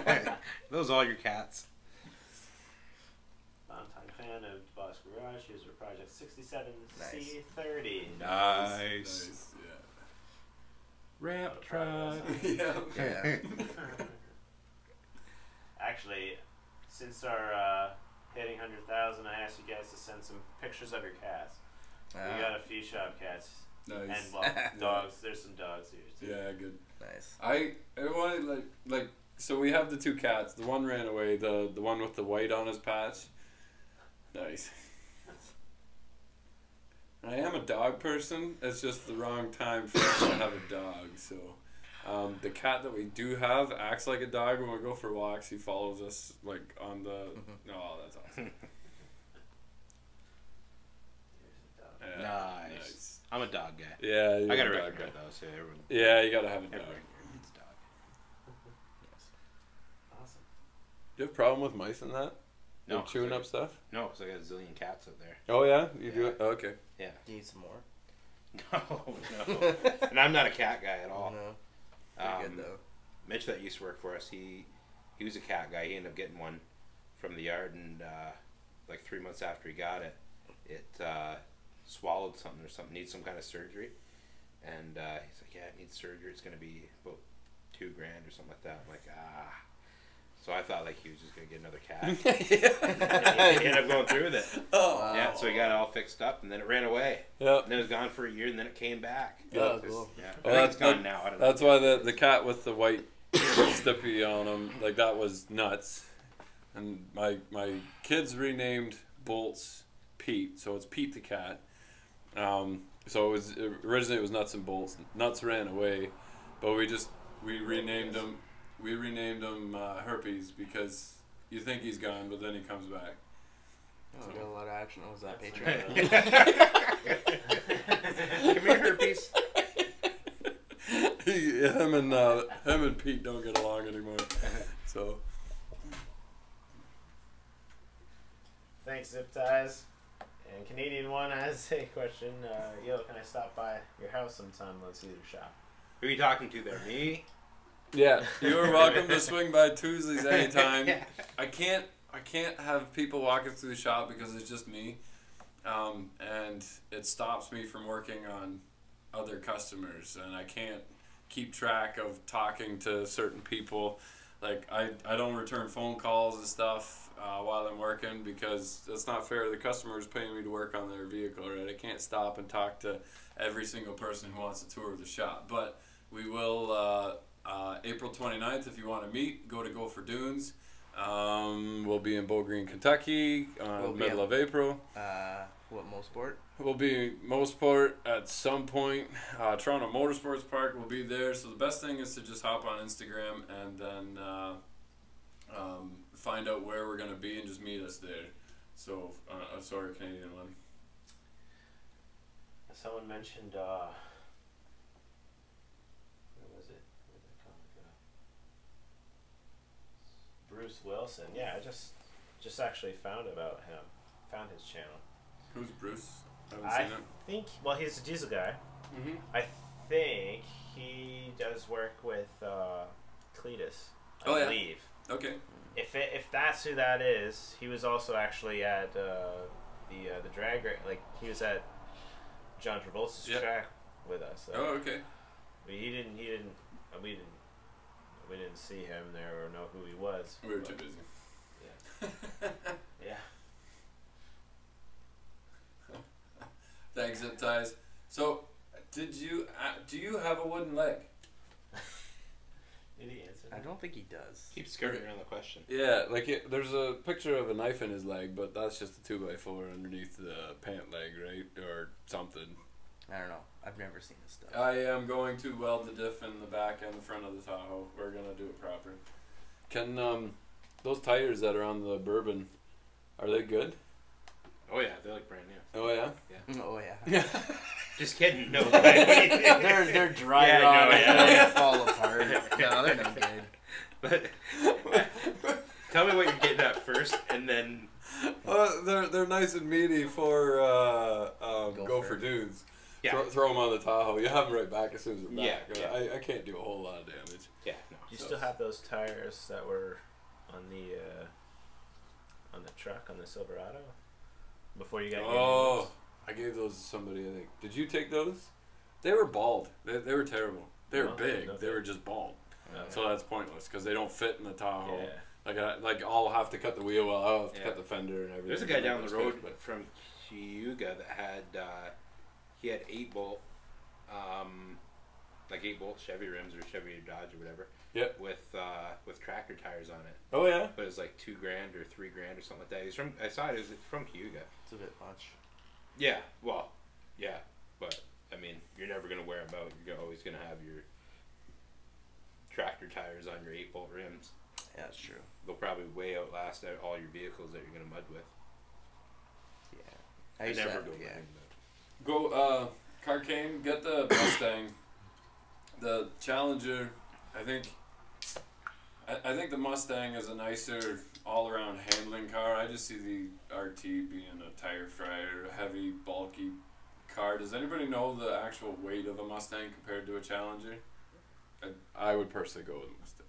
Are those all your cats? Longtime fan of Deboss Garage. User Project 67C30. Nice. Nice. Ramp truck. Yeah. Yeah. Actually, since our hitting 100,000, I asked you guys to send some pictures of your cats. We got a few shop cats Nice. and well, dogs. There's some dogs here too. Yeah, good. Nice. I wanted like so we have the 2 cats. The one ran away. The one with the white on his patch. Nice. I am a dog person. It's just the wrong time for us to have a dog. So, the cat that we do have acts like a dog when we go for walks. He follows us like on the. Oh, that's awesome. Here's a dog. Yeah, Nice. I'm a dog guy. Yeah, I got a a record dog guy. though, so everyone. Yeah, you gotta have a dog. Everyone needs a dog. Awesome. Do you have a problem with mice and that? No, Like chewing so- up stuff? No, because I got a zillion cats out there. Oh yeah, you do Yeah. it. Oh, okay. Yeah. Do you need some more? No. And I'm not a cat guy at all. No. Pretty good though. Mitch that used to work for us, he was a cat guy. He ended up getting one from the yard, and like 3 months after he got it, it swallowed something or something, needs some kind of surgery. And he's like, yeah, it needs surgery. It's going to be about $2,000 or something like that. I'm like, ah. So I thought like he was just going to get another cat. He ended up going through with it. we got it all fixed up, and then it ran away. Yeah. And then it was gone for a year, and then it came back. Oh, cool. Yeah. Well, I think it's gone now. I don't know. That's why the cat with the white stippy on him, like that was nuts. And my kids renamed Bolts Pete, so it's Pete the cat. So it was originally it was Nuts and Bolts. Nuts ran away, but we renamed him. We renamed him Herpes because you think he's gone, but then he comes back. Oh, got a lot of action. What was that, Patreon? Come here, Herpes. Him and Pete don't get along anymore. So. Thanks, Zip Ties. And Canadian One has a question. Yo, can I stop by your house sometime? Let's see your shop. Who are you talking to there? Me? Yeah, you are welcome to swing by Tuesdays anytime. I can't have people walking through the shop because it's just me, and it stops me from working on other customers, and I can't keep track of talking to certain people. Like I don't return phone calls and stuff while I'm working because that's not fair. The customer is paying me to work on their vehicle, right? I can't stop and talk to every single person who wants a tour of the shop, but we will. April 29th, if you want to meet, go for Dunes. We'll be in Bowling Green, Kentucky, middle of April. What, Mosport? We'll be Mosport at some point. Toronto Motorsports Park will be there. So the best thing is to just hop on Instagram and then find out where we're going to be and just meet us there. So, sorry, Canadian One. Someone mentioned, where was it? Where did the comment go? Bruce Wilson. Yeah, I just actually found about him. Found his channel. Who's Bruce? I think, well, he's a diesel guy. Mm-hmm. I think he does work with Cletus, I believe. Okay. If that's who that is, he was also actually at the drag race. Like he was at John Travolta's track with us. So. Oh, okay. But we didn't see him there or know who he was. We were too busy. Yeah. Yeah. Thanks, Zip Ties. So, do you have a wooden leg? Did he answer? I don't think he does. Keep skirting around the question. Yeah, like there's a picture of a knife in his leg, but that's just a 2x4 underneath the pant leg, right, or something. I don't know. I've never seen this stuff. I am going to weld the diff in the back and the front of the Tahoe. We're gonna do it proper. Can those tires that are on the Bourbon, are they good? Oh yeah, they're like brand new. Oh yeah. Oh yeah. Just kidding. No. they're dry Yeah, rot. no, yeah. They fall apart. No, they're no good. But tell me what you're getting at first, and then. They're nice and meaty for go for dudes. Yeah. Throw them on the Tahoe. You have them right back as soon as they're back. Yeah. I can't do a whole lot of damage. Yeah. No. Do you still have those tires that were on the truck on the Silverado before you got? Oh, I gave those to somebody. I think. Did you take those? They were bald. They were terrible. They were big. No, they were just bald. Okay. So that's pointless because they don't fit in the Tahoe. Yeah. Like I'll have to cut the wheel. I'll have to cut the fender and everything. There's a guy down the road but from Cayuga that had he had 8-bolt, like 8-bolt Chevy rims or Chevy Dodge or whatever. Yep. With tractor tires on it. Oh yeah. But it was like $2,000 or $3,000 or something like that. He's from. I saw it. It was from Cayuga. It's a bit much. Yeah. Well. Yeah. But I mean, you're never gonna wear them out. You're always gonna have your tractor tires on your 8-bolt rims. Yeah, that's true. They'll probably way outlast all your vehicles that you're gonna mud with. Yeah. I used to never have- go yeah. mudding, but- Go Carcane, get the Mustang. The Challenger, I think the Mustang is a nicer all-around handling car. I just see the RT being a tire fryer, a heavy, bulky car. Does anybody know the actual weight of a Mustang compared to a Challenger? I would personally go with a Mustang.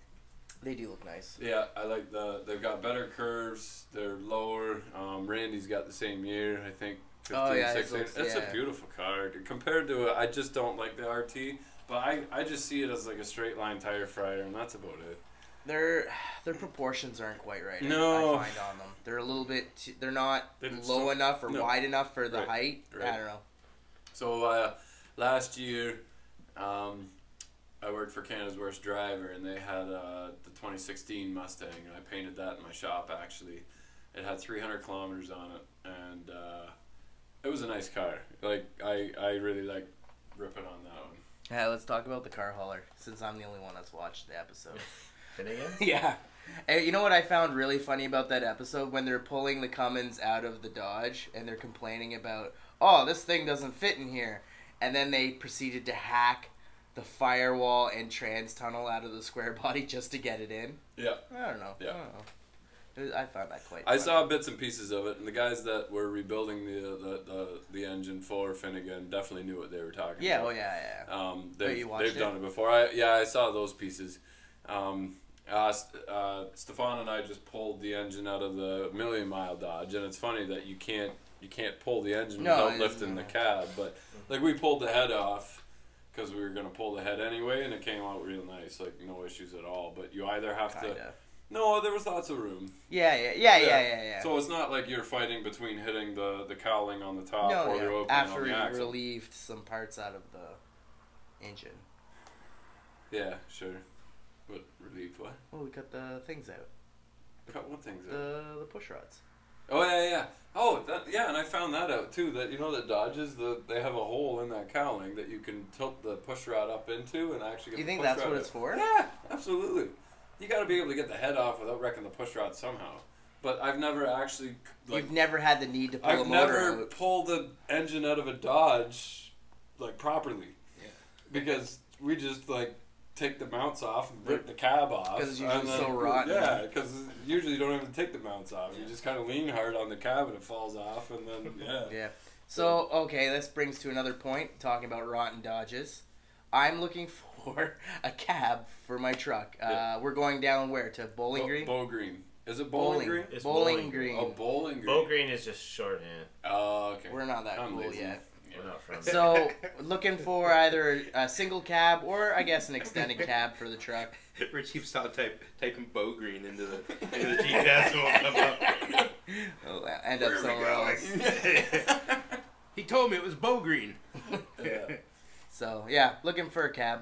They do look nice. Yeah, I like they've got better curves. They're lower. Randy's got the same year, I think. 15, Oh, yeah, 16. it's It's a beautiful car. Compared to I just don't like the RT, but I just see it as like a straight line tire fryer, and that's about it. Their proportions aren't quite right. No. I find on them. They're a little bit. They're not They're low enough or no. wide enough for the Right, height. right. I don't know. So last year, I worked for Canada's Worst Driver, and they had the 2016 Mustang, and I painted that in my shop. Actually, it had 300 kilometers on it, and it was a nice car. Like I really like ripping on that one. Yeah, let's talk about the car hauler, since I'm the only one that's watched the episode. Finnegan? Yeah. And you know what I found really funny about that episode? When they're pulling the Cummins out of the Dodge, and they're complaining about, oh, this thing doesn't fit in here. And then they proceeded to hack the firewall and trans tunnel out of the square body just to get it in. Yeah. I don't know. Yeah. I don't know. I found that quite I funny. saw bits and pieces of it, and the guys that were rebuilding the engine for Finnegan definitely knew what they were talking Yeah, about. oh yeah. They've done it before. I saw those pieces. Stefan and I just pulled the engine out of the Million Mile Dodge, and it's funny that you can't pull the engine without lifting the cab, but like we pulled the head off because we were gonna pull the head anyway, and it came out real nice, like no issues at all. But you either have to. No, there was lots of room. Yeah. So it's not like you're fighting between hitting the cowling on the top or the opening after on the you axle. relieved some parts out of the engine. Yeah, sure. What relieved what? Well, we cut the things out. Cut what things out? The push rods. Oh yeah. Oh yeah, and I found that out too. That that Dodges they have a hole in that cowling that you can tilt the push rod up into and actually get. You the think push that's rod what out. it's for? Yeah, absolutely. You got to be able to get the head off without wrecking the push rod somehow. But I've never actually. You've never had the need to pull I've a motor never pulled the engine out of a Dodge, properly. Yeah. Because we just take the mounts off and rip the cab off. Because it's usually so rotten. Yeah, because usually you don't even take the mounts off. You just kind of lean hard on the cab and it falls off, and then Yeah. So okay, this brings to another point. Talking about rotten Dodges, I'm looking for a cab for my truck. We're going down where to Bowling Green. Bowling Green. Is it Bowling Green? It's Bowling Green. Oh, Bowling Green. Bowling Green is just shorthand. Oh, okay. We're not that cool lazy. yet. We're not friends. So, looking for either a single cab or, I guess, an extended cab for the truck. Rich keeps typing Bow Green into the GPS and won't come up. We'll end up somewhere else. He told me it was Bow Green. Yeah. So, yeah, looking for a cab.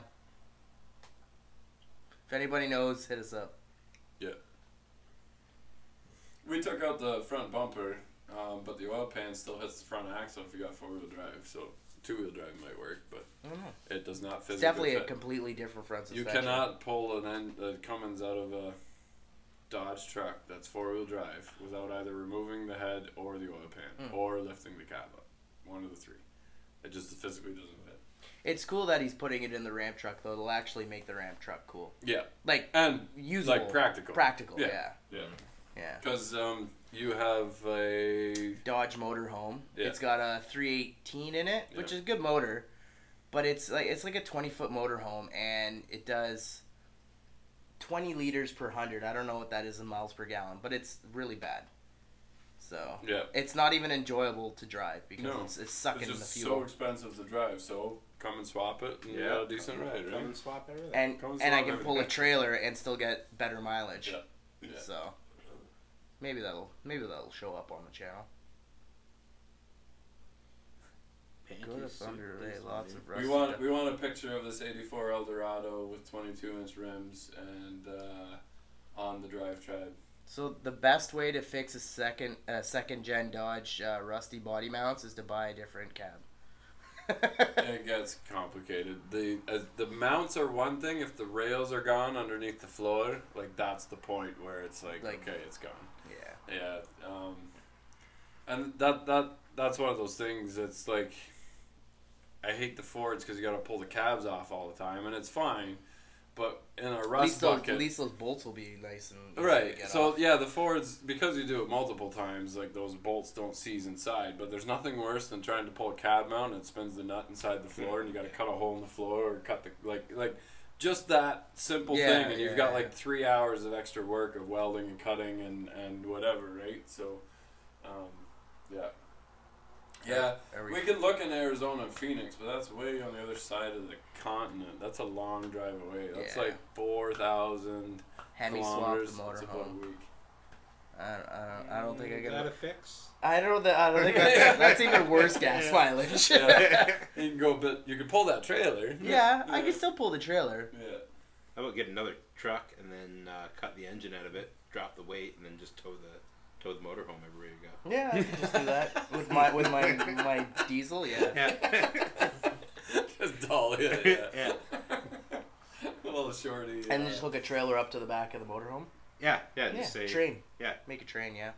If anybody knows, hit us up. Yeah. We took out the front bumper, but the oil pan still hits the front axle if you got 4-wheel drive. So 2-wheel drive might work, but it does not physically It's definitely fit. a completely different front suspension. You cannot pull a Cummins out of a Dodge truck that's 4-wheel drive without either removing the head or the oil pan or lifting the cab up. One of the three. It just physically doesn't fit. It's cool that he's putting it in the ramp truck, though. It'll actually make the ramp truck cool. Yeah. And usable. Practical. Practical, Yeah. Yeah. Because you have a Dodge motorhome. Yeah. It's got a 318 in it, which is a good motor, but it's like a 20-foot motorhome, and it does 20 liters per 100. I don't know what that is in miles per gallon, but it's really bad. So it's not even enjoyable to drive because it's sucking the fuel. So expensive to drive. So come and swap it, and you got a decent ride, right? Come and swap everything. And I can pull a trailer and still get better mileage. Yeah. So maybe that'll show up on the channel. Go to Thunder Ray, lots of rusty We want a picture of this '84 Eldorado with 22-inch rims and on the drive tribe. So the best way to fix a second gen Dodge rusty body mounts is to buy a different cab. It gets complicated. The mounts are one thing. If the rails are gone underneath the floor, that's the point where it's okay, it's gone. Yeah. And that's one of those things. It's I hate the Fords because you got to pull the cabs off all the time, and it's fine. But in a rust bucket, at least those bolts will be nice and right. To get so off. Yeah, the Fords, because you do it multiple times, those bolts don't seize inside. But there's nothing worse than trying to pull a cab mount and it spins the nut inside the floor, and you got to cut a hole in the floor or cut the just that simple thing, and you've got 3 hours of extra work of welding and cutting and whatever, right? So, yeah, we can look in Arizona and Phoenix, but that's way on the other side of the continent. That's a long drive away. That's 4,000. Hand me swap the kilometers. It's about a motorhome. week. I don't think I Is get that a it. fix? I don't think that's even worse gas mileage. Yeah. You can go, but you can pull that trailer. Yeah, I can still pull the trailer. Yeah. How about get another truck and then cut the engine out of it, drop the weight, and then just tow the motorhome everywhere you go? Yeah, I can just do that with my diesel. Yeah. Just dull. Yeah. A little shorty. And just hook a trailer up to the back of the motorhome. Yeah. Yeah, Just say train. Yeah. Make a train. Yeah.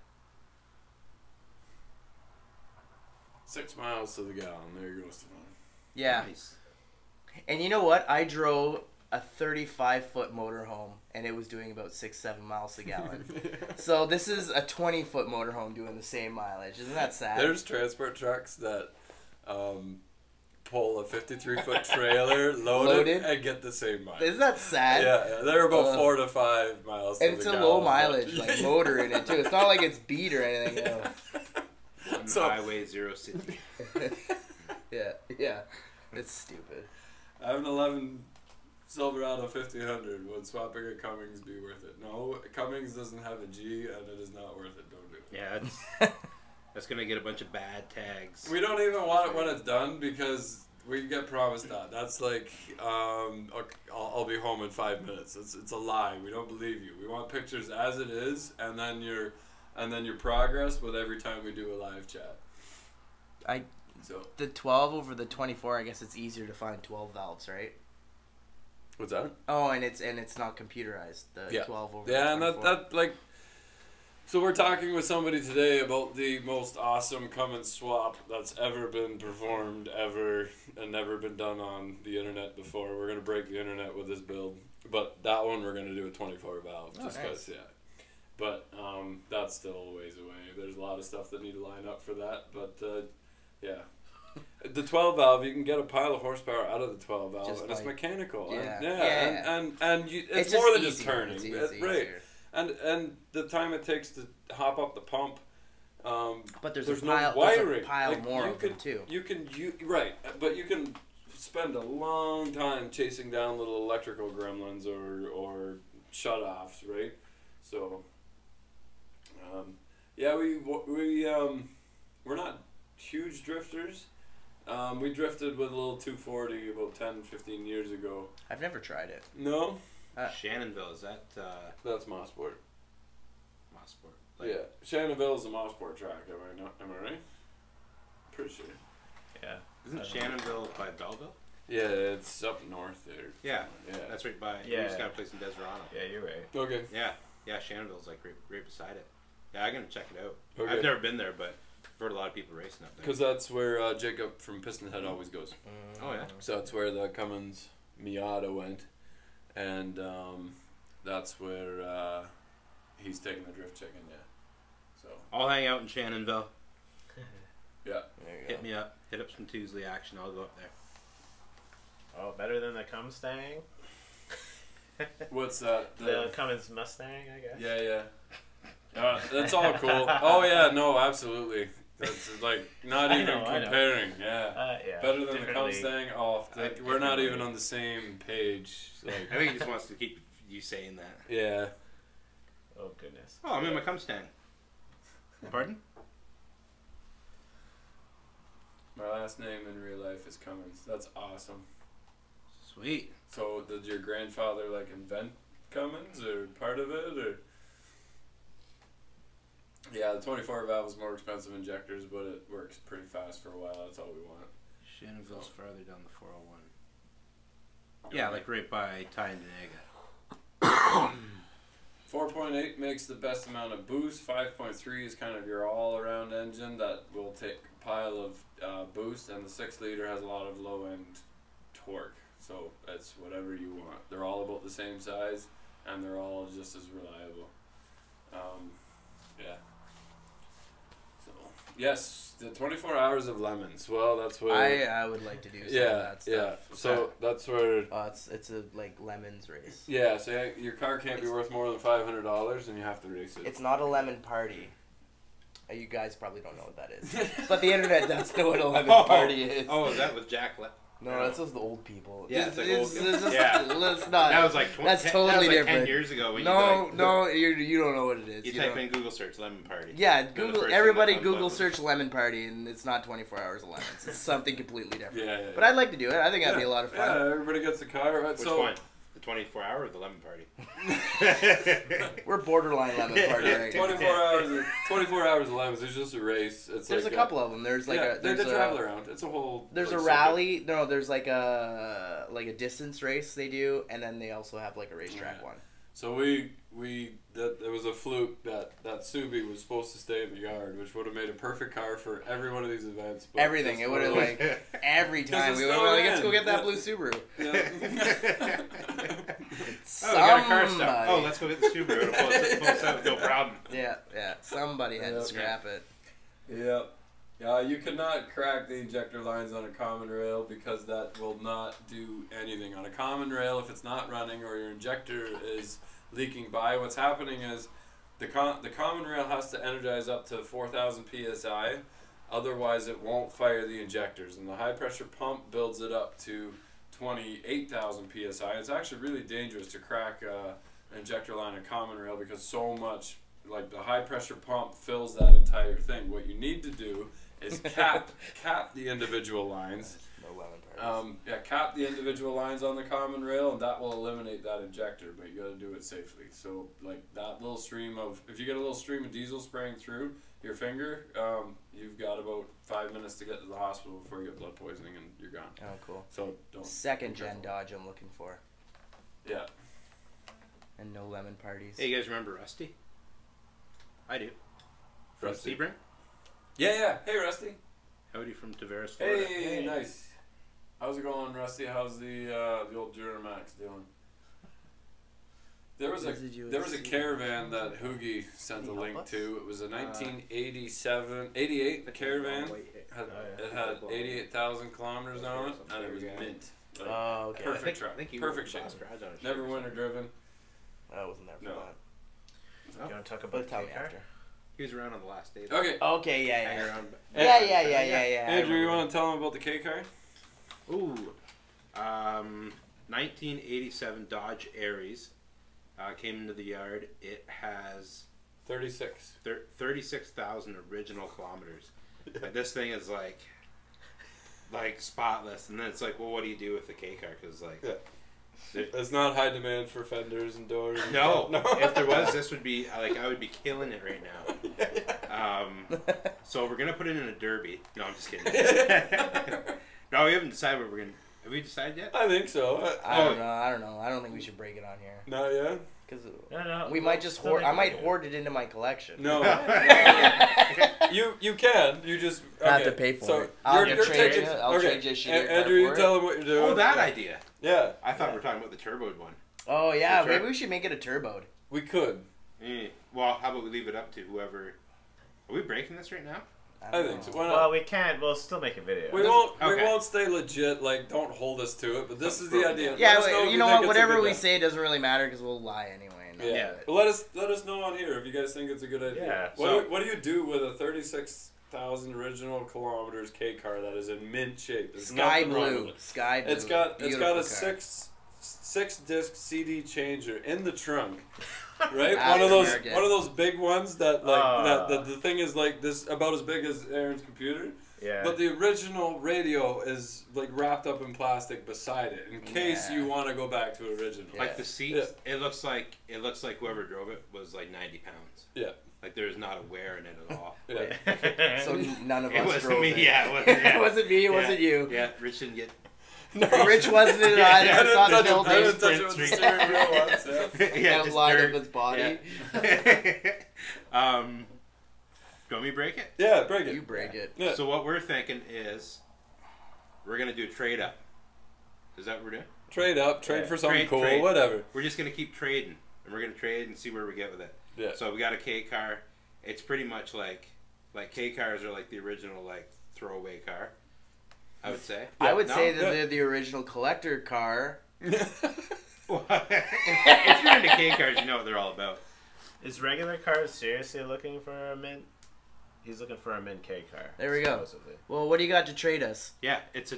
6 miles to the gallon. There you go, Stefan. Yeah. Nice. And you know what? I drove a 35-foot motorhome, and it was doing about 6-7 miles a gallon. So this is a 20-foot motorhome doing the same mileage. Isn't that sad? There's transport trucks that pull a 53-foot trailer loaded and get the same mileage. Isn't that sad? Yeah, they're about 4 to 5 miles. And to it's the a gallon, low but- mileage like motor in it too. It's not like it's beat or anything. You know. On So- Highway 0 City. Yeah. It's stupid. I have an 11 Silverado 1500. Would swapping a Cummins be worth it? No, Cummins doesn't have a G, and it is not worth it. Don't do it. Yeah, that's gonna get a bunch of bad tags. We don't even want it when it's done because we get promised that. That's like, I'll be home in 5 minutes. It's a lie. We don't believe you. We want pictures as it is, and then your progress with every time we do a live chat. The 12 over the 24. I guess it's easier to find 12 valves, right? What's that? Oh, and it's not computerized. The 12 over. Yeah, the and 24. that like. So we're talking with somebody today about the most awesome Cummins swap that's ever been performed ever and never been done on the internet before. We're gonna break the internet with this build, but that one we're gonna do a 24 valve just because But that's still a ways away. There's a lot of stuff that need to line up for that, but yeah. The 12 valve, you can get a pile of horsepower out of the 12 valve, Just and it's mechanical. Yeah. And you, it's just more than just easier. turning, It's right? easier. And the time it takes to hop up the pump, But there's no a pile, wiring. there's a pile Like, more you of can, them too. but you can spend a long time chasing down little electrical gremlins or shut-offs, right? So, we're not huge drifters. We drifted with a little 240 about 10, 15 years ago. I've never tried it. No? Shannonville, is that That's Mosport. Mosport? Yeah. Shannonville is a Mosport track, am I right? Pretty sure. Yeah. Isn't Shannonville by Belleville? Yeah, it's up north there. Yeah. Yeah. That's right by. Yeah. We just got a place in Desverano. Yeah, you're right. Okay. Yeah. Shannonville's like right beside it. Yeah, I'm gonna check it out. Okay. I've never been there, but I've heard a lot of people racing up there. Because that's where Jacob from Piston Head always goes. Oh yeah. So that's where the Cummins Miata went. And that's where he's taking the drift chicken, yeah. So I'll hang out in Shannonville. yeah. There you Hit me up. Hit up some Tuesday action. I'll go up there. Oh, better than the Mustang? What's that? The Cummins Mustang, I guess. Yeah. That's all cool. Oh yeah, no, absolutely. That's like not I even know. comparing. Yeah. Yeah. Better than the different league. Mustang. Oh, like, we're not even on the same page. Like, I think he just wants to keep you saying that. yeah. Oh, goodness. Oh, I'm in my Mustang. Pardon? My last name in real life is Cummins. That's awesome. Sweet. So did your grandfather like invent Cummins or part of it or? Yeah, the 24 valve is more expensive injectors, but it works pretty fast for a while. That's all we want. Shannonville's farther down the 401. Yeah, like right by Tyndonega. 4.8 makes the best amount of boost. 5.3 is kind of your all-around engine that will take a pile of boost, and the 6 liter has a lot of low-end torque. So it's whatever you want. They're all about the same size, and they're all just as reliable. Yeah. So yes, the 24 hours of lemons. Well, that's what I would like to do some of that stuff. yeah. So that's where. It's a like lemons race. Yeah, so your car can't be worth more than $500, and you have to race it. It's not a lemon party. You guys probably don't know what that is, but the internet does know what a lemon party is. Oh, is that with Jack No, that's just the old people. Yeah, it's like old people. Let's not. That was like that's totally that was like different. 10 years ago. When No, you no, you don't know what it is. You type in Google search lemon party. Yeah, And the Google. first Everybody thing that comes Google up is- search lemon party, and it's not 24 hours of lemons. It's something completely different. Yeah, yeah, But I'd like to do it. I think that'd be a lot of fun. Yeah, everybody gets a car, right? Which so, one? The 24-hour or the lemon party? We're borderline lemon party right now. 24 hours of lemons. It's just a race. It's There's like a couple of them. There's like yeah, a there's they travel around. It's a whole. there's like, a rally. No, there's like a distance race they do, and then they also have like a racetrack one. So there was a fluke that Subi was supposed to stay in the yard, which would have made a perfect car for every one of these events. But Everything. It would have like every time we would like, let's go get that blue Subaru. Yeah. Oh, we got a car stop. Oh, let's go get the Subaru. It'll pull us out, no problem. Yeah. Somebody had to scrap it. Yeah. You cannot crack the injector lines on a common rail because that will not do anything. On a common rail, if it's not running or your injector is leaking by, what's happening is the common rail has to energize up to 4,000 psi, otherwise it won't fire the injectors. And the high pressure pump builds it up to 28,000 psi. It's actually really dangerous to crack an injector line on common rail because so much, like the high pressure pump fills that entire thing. What you need to do is cap the individual lines. No lemon parties. Cap the individual lines on the common rail, and that will eliminate that injector. But you got to do it safely. So, like that little stream of, if you get a little stream of diesel spraying through your finger, you've got about 5 minutes to get to the hospital before you get blood poisoning, and you're gone. Oh, cool. So don't. Second gen Dodge I'm looking for, Yeah. and no lemon parties. Hey, you guys remember Rusty? I do. From Rusty? Sebring? Yeah. Hey, Rusty. Howdy from Tavares, Florida. Hey, nice. How's it going, Rusty? How's the old Duramax doing? There was a caravan that Hoogie sent a link to. It was a 88 caravan. It had 88,000 kilometers on it, and it was mint. Like, Oh, okay. perfect truck, perfect shape. Never winter driven. I wasn't there for No. that. You want to talk But about tell the me car? after. He was around on the last day. Okay, Okay, Hang yeah. around. Yeah. Andrew, you want to tell him about the K car? Ooh. 1987 Dodge Aries came into the yard. It has 36. 36,000 original kilometers. Like, this thing is like spotless. And then it's like, well, what do you do with the K car? Because like, It's not high demand for fenders and doors. And no, stuff. if there was, this would be like, I would be killing it right now. So we're gonna put it in a derby. No, I'm just kidding. No, we haven't decided what we're gonna. Have we decided yet? I think so. I don't know. I don't think we should break it on here. Not yet? Because No, we might just hoard. I might hoard it into my collection. No. you can. You just I have to pay for it. I'll You're trade taking- it. I'll Okay. trade this shit car Andrew, you for it. tell him what you're doing. Oh, that idea. Yeah. I thought we were talking about the turboed one. Oh yeah, Sure. maybe we should make it a turboed. We could. Well, how about we leave it up to whoever. Are we breaking this right now? I think so. Why not? Well, we can't. We'll still make a video. We won't Okay. stay legit. Like, don't hold us to it. But this is the idea. Yeah, Let us know if you you know think what? it's a Whatever good we idea. say doesn't really matter because we'll lie anyway. Yeah. But Let us know on here if you guys think it's a good idea. Yeah, What do you do with a 36,000 original kilometers K car that is in mint shape? There's Sky nothing wrong blue. with it. Sky blue. It's got Beautiful a car. six disc CD changer in the trunk, right? one of those big ones that like that the thing is like this about as big as Aaron's computer. Yeah. But the original radio is like wrapped up in plastic beside it in case you want to go back to original. Yeah. Like the seats, it looks like whoever drove it was like 90 pounds. Yeah. Like there's not a wear in it at all. Yeah. So none of It us wasn't drove me. it. Yeah, it wasn't, It wasn't me. It wasn't you. Yeah, Rich didn't get. Rich wasn't it I either. It's not didn't built touch it in. with the steering wheel once. Yeah, Outline dirt. of its body. Yeah. Do you want me to break it? Yeah, break it. You break it. Yeah. So what we're thinking is we're gonna do a trade up. Is that what we're doing? Trade up, trade for something Trade, cool, trade. whatever. We're just gonna keep trading, and we're gonna trade and see where we get with it. Yeah. So we got a K car. It's pretty much like K cars are like the original like throwaway car. I would say. I would No? say that they're the original collector car. Well, if you're into K cars, you know what they're all about. Is regular cars seriously looking for a mint? He's looking for a Min K car. There we go. Supposedly. Well, what do you got to trade us? Yeah, it's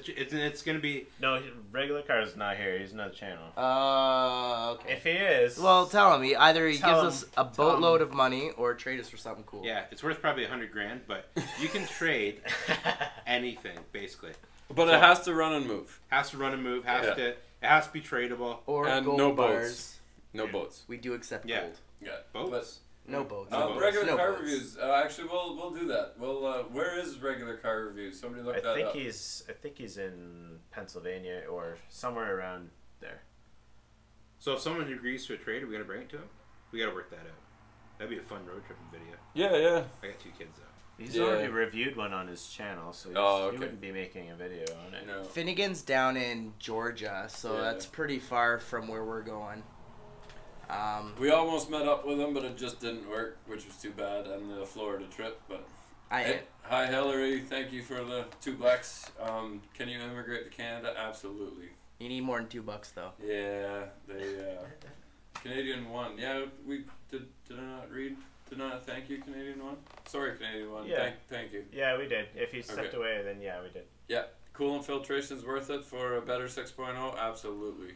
gonna be. No, regular car's not here. He's another channel. Okay. If he is, Well, tell him. Either he gives Tell us him. a boatload of money or trade us for something cool. Yeah, it's worth probably $100,000, but you can trade anything basically. But it has to run and move. Has to run and move. It has to be tradable. Or And gold no bars. boats. No boats. We do accept Yeah. gold. Yeah. Boats. No boats. No boats. Regular No car boats. reviews. Actually, we'll do that. Where is regular car reviews? Somebody look I that think up. he's in Pennsylvania or somewhere around there. So if someone agrees to a trade, are we gonna bring it to him? We gotta work that out. That'd be a fun road tripping video. Yeah. I got 2 kids though. He's Yeah. already reviewed one on his channel, so Oh, he okay. wouldn't be making a video on it. No. Finnegan's down in Georgia, so Yeah. that's pretty far from where we're going. We almost met up with him, but it just didn't work, which was too bad on the Florida trip. But hey, hi Hillary, thank you for the $2. Can you immigrate to Canada? Absolutely. You need more than $2 though. Yeah, they Canadian One. Yeah, we did. Did I not read? Did not thank you, Canadian One. Sorry, Canadian One. Yeah. Thank you. Yeah, we did. If he stepped Okay. away, then yeah, we did. Yeah, coolant filtration's worth it for a better 6.0. Absolutely.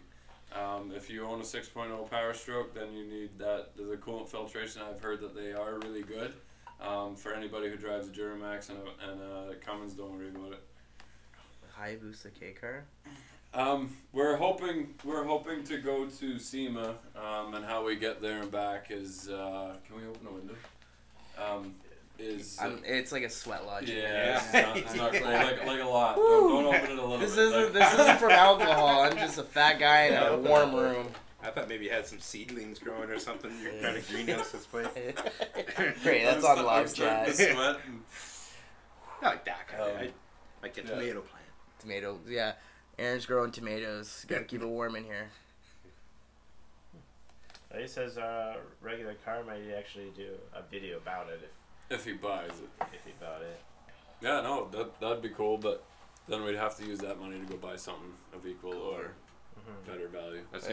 If you own a 6.0 Power Stroke, then you need that. The coolant filtration, I've heard that they are really good. For anybody who drives a Duramax and a Cummins, don't worry about it. Hayabusa K car. We're hoping to go to SEMA, and how we get there and back is can we open a window? It's like a sweat lodge. Yeah, it's not cool. Like a lot. Don't open it a little This bit. isn't this isn't from alcohol. I'm just a fat guy in a warm room. I thought maybe you had some seedlings growing or something. You're trying to greenhouse this place. Great, that's on live chat. The sweat. Not like that kind of. I like a tomato plant. Tomato, yeah. Aaron's growing tomatoes. Gotta keep it warm in here. He says regular car might actually do a video about it If he buys it. if he bought it. Yeah, no, that'd be cool, but then we'd have to use that money to go buy something of equal or better value. That's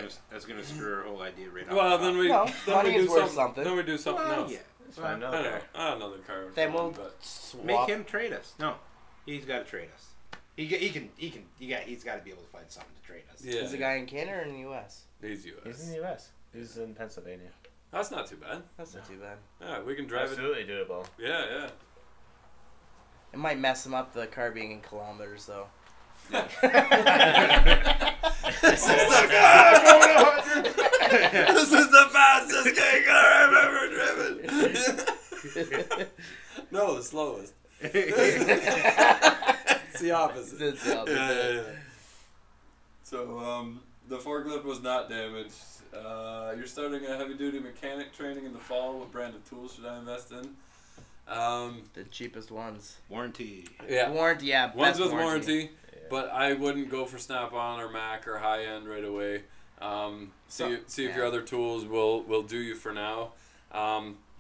gonna screw our whole idea right off. Well, then we money do is worth something. Then we do something else. Yeah. Find I another know. car. Another car. would Then fine, we'll but swap. Make him trade us. No, he's got to trade us. He's got to be able to find something to trade us. yeah, Is the guy in Canada or in the U.S.? he's US. He's in the U.S. He's in Pennsylvania. That's not too bad. That's not too bad. Yeah, we can drive Absolutely doable. it. Yeah. It might mess him up, the car being in kilometers, though. This is the fastest gay car I've ever driven. No, the slowest. It's the opposite. It's the opposite. Yeah. So, the forklift was not damaged. You're starting a heavy-duty mechanic training in the fall. What brand of tools should I invest in? The cheapest ones. Warranty. Yeah, Warranty, yeah. ones best with warranty. Yeah. But I wouldn't go for Snap-on or Mac or high-end right away. See if your other tools will do you for now.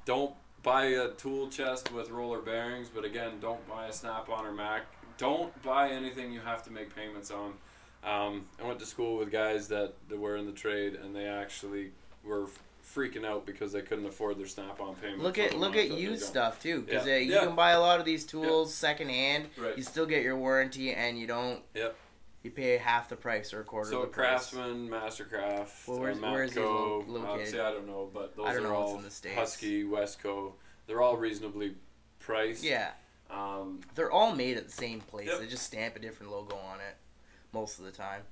Don't buy a tool chest with roller bearings, but again, don't buy a Snap-on or Mac. Don't buy anything you have to make payments on. I went to school with guys that were in the trade, and they actually were freaking out because they couldn't afford their Snap-on payment. Look at used stuff too, because Yeah. you Yeah. can buy a lot of these tools secondhand. Right. You still get your warranty, and you don't. Yep. You pay half the price or a quarter So of the price. Craftsman, Mastercraft, Well, where is he Matco, located? see, I don't know, but those I don't are know what's all in the States. Husky, Westco. They're all reasonably priced. Yeah, Um, they're all made at the same place. Yep. They just stamp a different logo on it most of the time.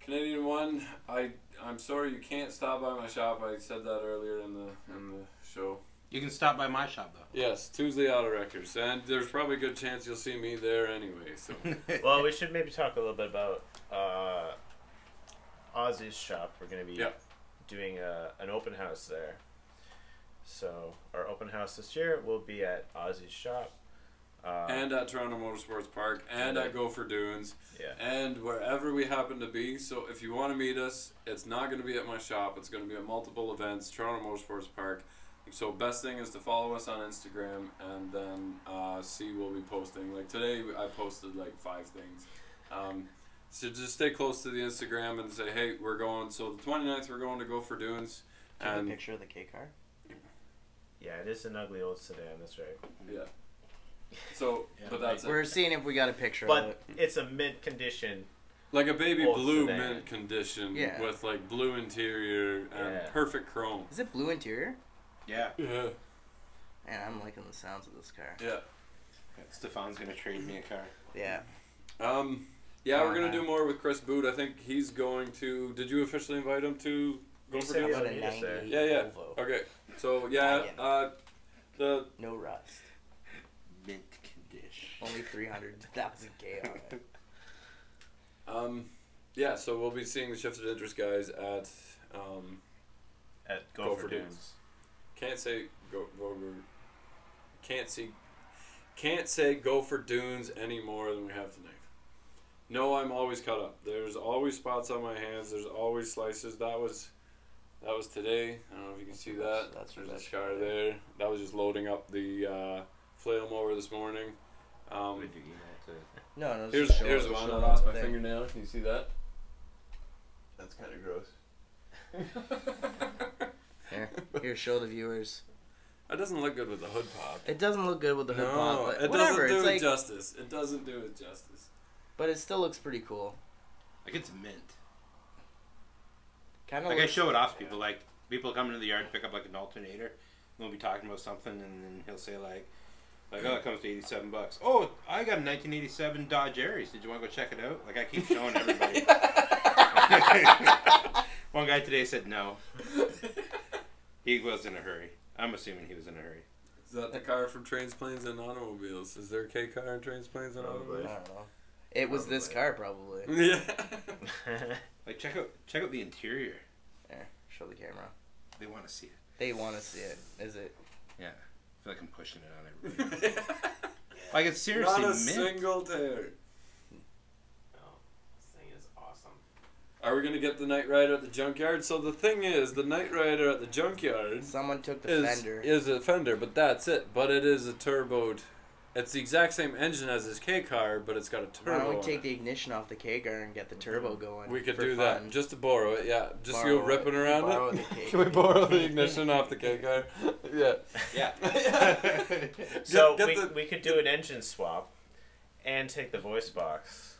Canadian One, I'm sorry you can't stop by my shop. I said that earlier in the show. You can stop by my shop though. Yes, Tuesday Auto Wreckers, and there's probably a good chance you'll see me there anyway. So Well, we should maybe talk a little bit about Ozzy's shop. We're going to be doing an open house there. So our open house this year will be at Ozzy's shop. and at Toronto Motorsports Park, and at Go for Dunes, Yeah. and wherever we happen to be. So if you want to meet us, it's not going to be at my shop. It's going to be at multiple events, Toronto Motorsports Park. So best thing is to follow us on Instagram, and then see we'll be posting. Like today, I posted like 5 things. So just stay close to the Instagram and say, hey, we're going. So the 29th, we're going to Go for Dunes. Do you have a And picture of the K car? Yeah, it is an ugly old sedan, that's right. yeah. So, Yeah, but that's We're it. seeing if we got a picture of But it. it's a mint condition. Like a baby Old blue sedan. mint condition Yeah. with like blue interior and Yeah. perfect chrome. Is it blue interior? Yeah. Yeah. Man, I'm liking the sounds of this car. Yeah. Stefan's gonna trade me a car. Yeah. Yeah, we're gonna do more with Chris Boot. I think he's going to. Did you officially invite him to go He for said How he dinner? about a meet us there. 98 Yeah. Volvo? Okay. So yeah, the No rust. Mint condition. Only 300,000 on it. yeah. So we'll be seeing the Shifted Interest guys at Go for Dunes. Can't say can't say go for Dunes any more than we have tonight. No, I'm always cut up. There's always spots on my hands. There's always slices. That was today. I don't know if you can see that. There's a scar there. That was just loading up the flail mower this morning. What did you email to? No, it's Here's just show- one. show I lost my the thing. fingernail. Can you see that? That's kind of gross. Here, show the viewers. That doesn't look good with the hood pop. It doesn't look good with the hood No, pop, but it whatever. doesn't do It's it like, justice. It doesn't do it justice. but it still looks pretty cool. Like it's mint. Kind of Like I looks, show it off to people. Like people come into the yard to pick up like an alternator. And we'll be talking about something, and then he'll say like, oh, it comes to $87. Oh, I got a 1987 Dodge Aries. Did you want to go check it out? Like I keep showing everybody. One guy today said no. He was in a hurry. I'm assuming he was in a hurry. Is that the car from Trains, Planes, and Automobiles? Is there a K car in Trains, Planes, and I Automobiles? don't know. It was this car probably. Yeah. Like check out the interior. There, show the camera. They want to see it. They want to see it. Is it? Yeah. I feel like I'm pushing it on everybody. Like it's seriously Not a mint. single tear. No, this thing is awesome. Are we going to get the Night Rider at the junkyard? So the thing is, the Night Rider at the junkyard Someone took the fender. is a fender, but that's it. But it is a turboed. It's the exact same engine as his K car, but it's got a turbo. Why don't we on take it. the ignition off the K car and get the turbo going? We could for do fun? that just to borrow it. Yeah, just Borrow go ripping it. around Borrow it. the K Can we car. borrow the ignition off the K car? Yeah. Yeah. So get we could do an engine swap and take the voice box.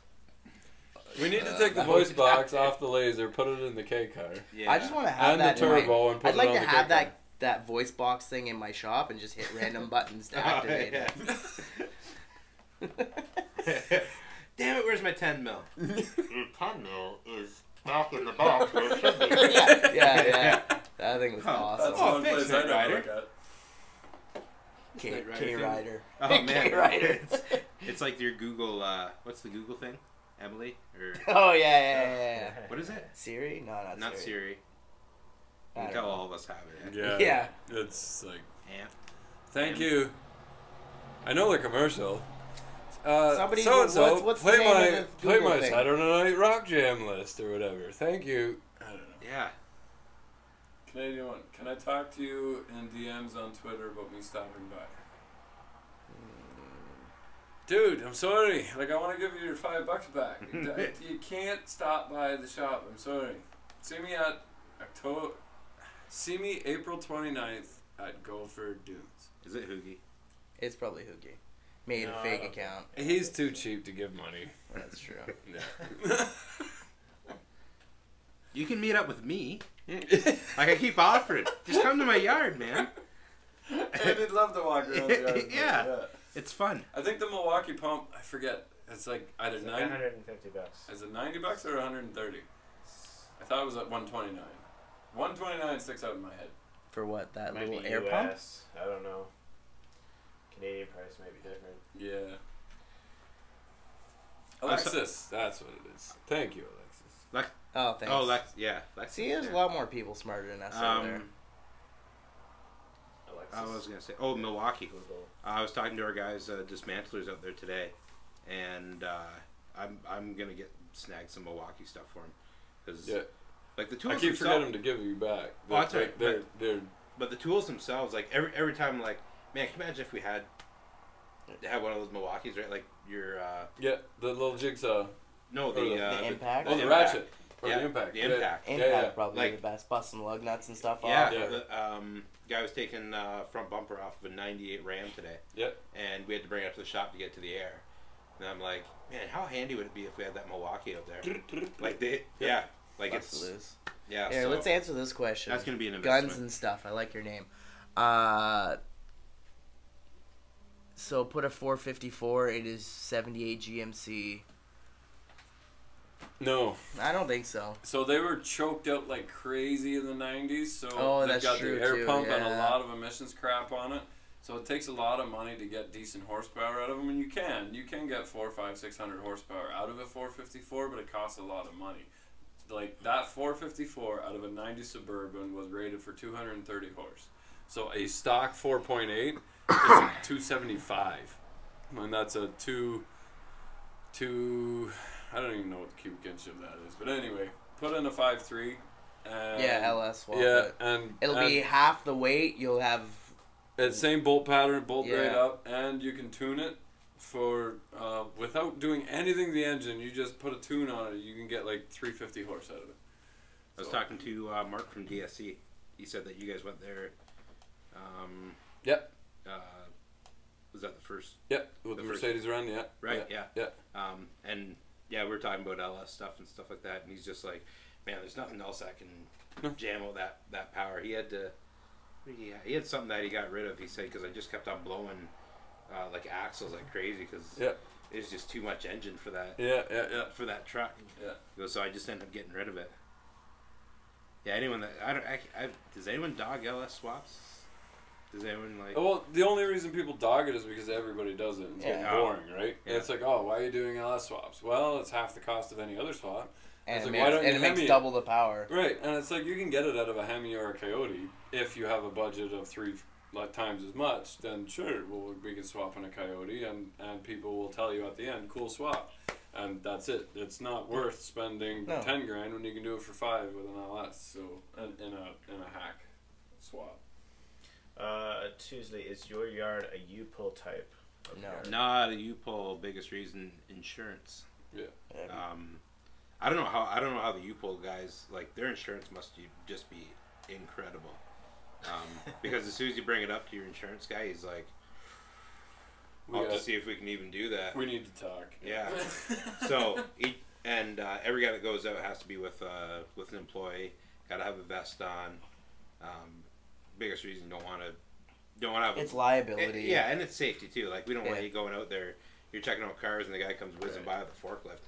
We need to take the voice box off the laser, put it in the K car, Yeah. I just want to have and the that. in my- turbo, and put I'd it like on to the have K car. that voice box thing in my shop and just hit random buttons to activate it. Damn it! Where's my 10 mil? Your 10 mil is back in the box where it should be. yeah. That thing was Oh, awesome. That's Oh, one thanks, place I Knight never Rider. look at. K Knight Rider Rider. Oh man, K-Rider. It's like your Google. What's the Google thing? Emily or Oh yeah. what is it? Siri? No, Not Siri. I You don't can tell know. all of us have it. Yeah. Yeah. It's like, Amp. thank you. I know the commercial. Somebody- so and so what's the play name my of the play Google my thing? Saturday Night Rock Jam list or whatever. Thank you. I don't know. Yeah. Canadian one. Can I talk to you in DMs on Twitter about me stopping by? Dude, I'm sorry. Like, I want to give you your $5 back. You can't stop by the shop. I'm sorry. See me at See me April 29th at Go for Dunes. Is it Hoogie? It's probably Hoogie. Made No, a I fake don't account. He's too cheap to give money. That's true. Yeah. You can meet up with me. Like I keep offering. Just come to my yard, man. I'd love to walk around the yard. with you, Yeah. It's fun. I think the Milwaukee pump, I forget. It's like either It's 90. $150. Is it $90 or 130? I thought it was at 129. 129 sticks out in my head. For what? That Might little be air pump? US. I don't know. Canadian price may be different. Yeah. Alexis, that's what it is. Thank you, Alexis. Oh, thanks. Oh, Lex. See, there's a lot more people smarter than us out there. Alexis. I was gonna say, Milwaukee. Google. I was talking to our guys, dismantlers out there today, and I'm gonna snag some Milwaukee stuff for them because Yeah. like the tools. I keep themselves- forgetting to give you back. Oh, that's right, They're But the tools themselves, like every time, like man, can you imagine if we had one of those Milwaukees, right? Like your yeah, the little jigsaw. no, The The impact? Oh, the impact. ratchet. Or Yeah, the impact. the impact. Impact probably Like- the best. Bust some lug nuts and stuff Yeah, off. Yeah. the guy was taking front bumper off of a '98 Ram today. Yep. And we had to bring it up to the shop to get to the air. And I'm like, man, how handy would it be if we had that Milwaukee out there? Like like Bust it's loose. yeah. Here, so let's answer this question. that's gonna be an investment. Guns and stuff. I like your name. So put a 454. It is 78 GMC. No. I don't think so. So they were choked out like crazy in the 90s. So Oh, they've that's got true, the air too, pump and a yeah. lot of emissions crap on it. So it takes a lot of money to get decent horsepower out of them, and you can get 400, 500, 600 horsepower out of a 454, but it costs a lot of money. Like that 454 out of a 90 Suburban was rated for 230 horse. So a stock 4.8 is 275, and that's a I don't even know what the cubic inch of that is, but anyway, put in a 5.3. Yeah, LS swap. Yeah, it. and It'll be half the weight. You'll have. it's same bolt pattern, bolt grade Yeah. up, and you can tune it for without doing anything to the engine. You just put a tune on it. You can get like 350 horse out of it. I was talking to Mark from DSC. He said that you guys went there. Yep. Was that the first? Yep. With the first- Mercedes run, yeah. Right. Yeah. Yeah. Yeah. And yeah, we were talking about LS stuff and stuff like that, and he's just like, man, there's nothing else that can jam out that power. He had to. He had something that he got rid of. He said because I just kept on blowing like axles like crazy because Yeah. it's just too much engine for that. Yeah. Yeah. Yeah. For that truck. Yeah. He goes, so I just ended up getting rid of it. Yeah. Anyone that does anyone dog LS swaps? Does anyone like? Well, the only reason people dog it is because everybody does it. It's getting Yeah. boring, right? Yeah. And it's like, oh, why are you doing LS swaps? Well, it's half the cost of any other swap. And It's it like, makes, why don't you and it makes Hemi it? double the power. Right, and it's like you can get it out of a Hemi or a Coyote if you have a budget of 3 times as much. Then sure, well, we can swap in a Coyote, and people will tell you at the end, cool swap, and that's it. It's not worth spending No. 10 grand when you can do it for 5 with an LS. So in a hack swap. Tuesday, is your yard a U-pull type? of No. yard? Not a U-pull. Biggest reason, insurance. Yeah. I don't know how the U-pull guys, like, their insurance must just be incredible. Because as soon as you bring it up to your insurance guy, he's like, I'll have to see if we can even do that. We need to talk. Yeah. So every guy that goes out has to be with an employee. Got to have a vest on. Biggest reason you don't want to have It's liability. yeah, and it's safety too. Like we don't want Yeah. you going out there. You're checking out cars and the guy comes whizzing by with a forklift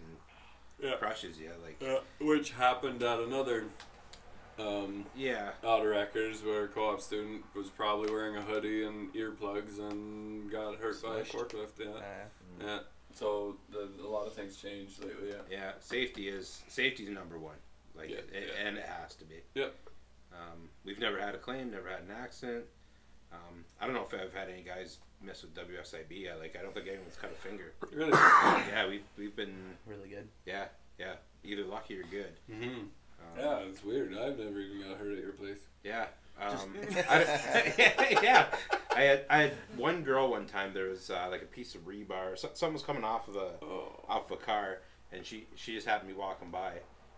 and crushes you. Like Which happened at another yeah. auto wreckers where a co-op student was probably wearing a hoodie and earplugs and got hurt by a Smushed. forklift. Yeah. Yeah. So a lot of things changed lately. Yeah. Yeah, safety's number one. Like and it has to be. Yep. We've never had a claim, never had an accident. I don't know if I've had any guys mess with WSIB. I don't think anyone's cut a finger. Really? Yeah, we've been Really good. yeah, either lucky or good. Mm-hmm. Yeah, it's weird. I've never even got hurt at your place. Yeah. Yeah. I had one girl one time. There was like a piece of rebar. Something was coming off of a car, and she just happened to be walking by.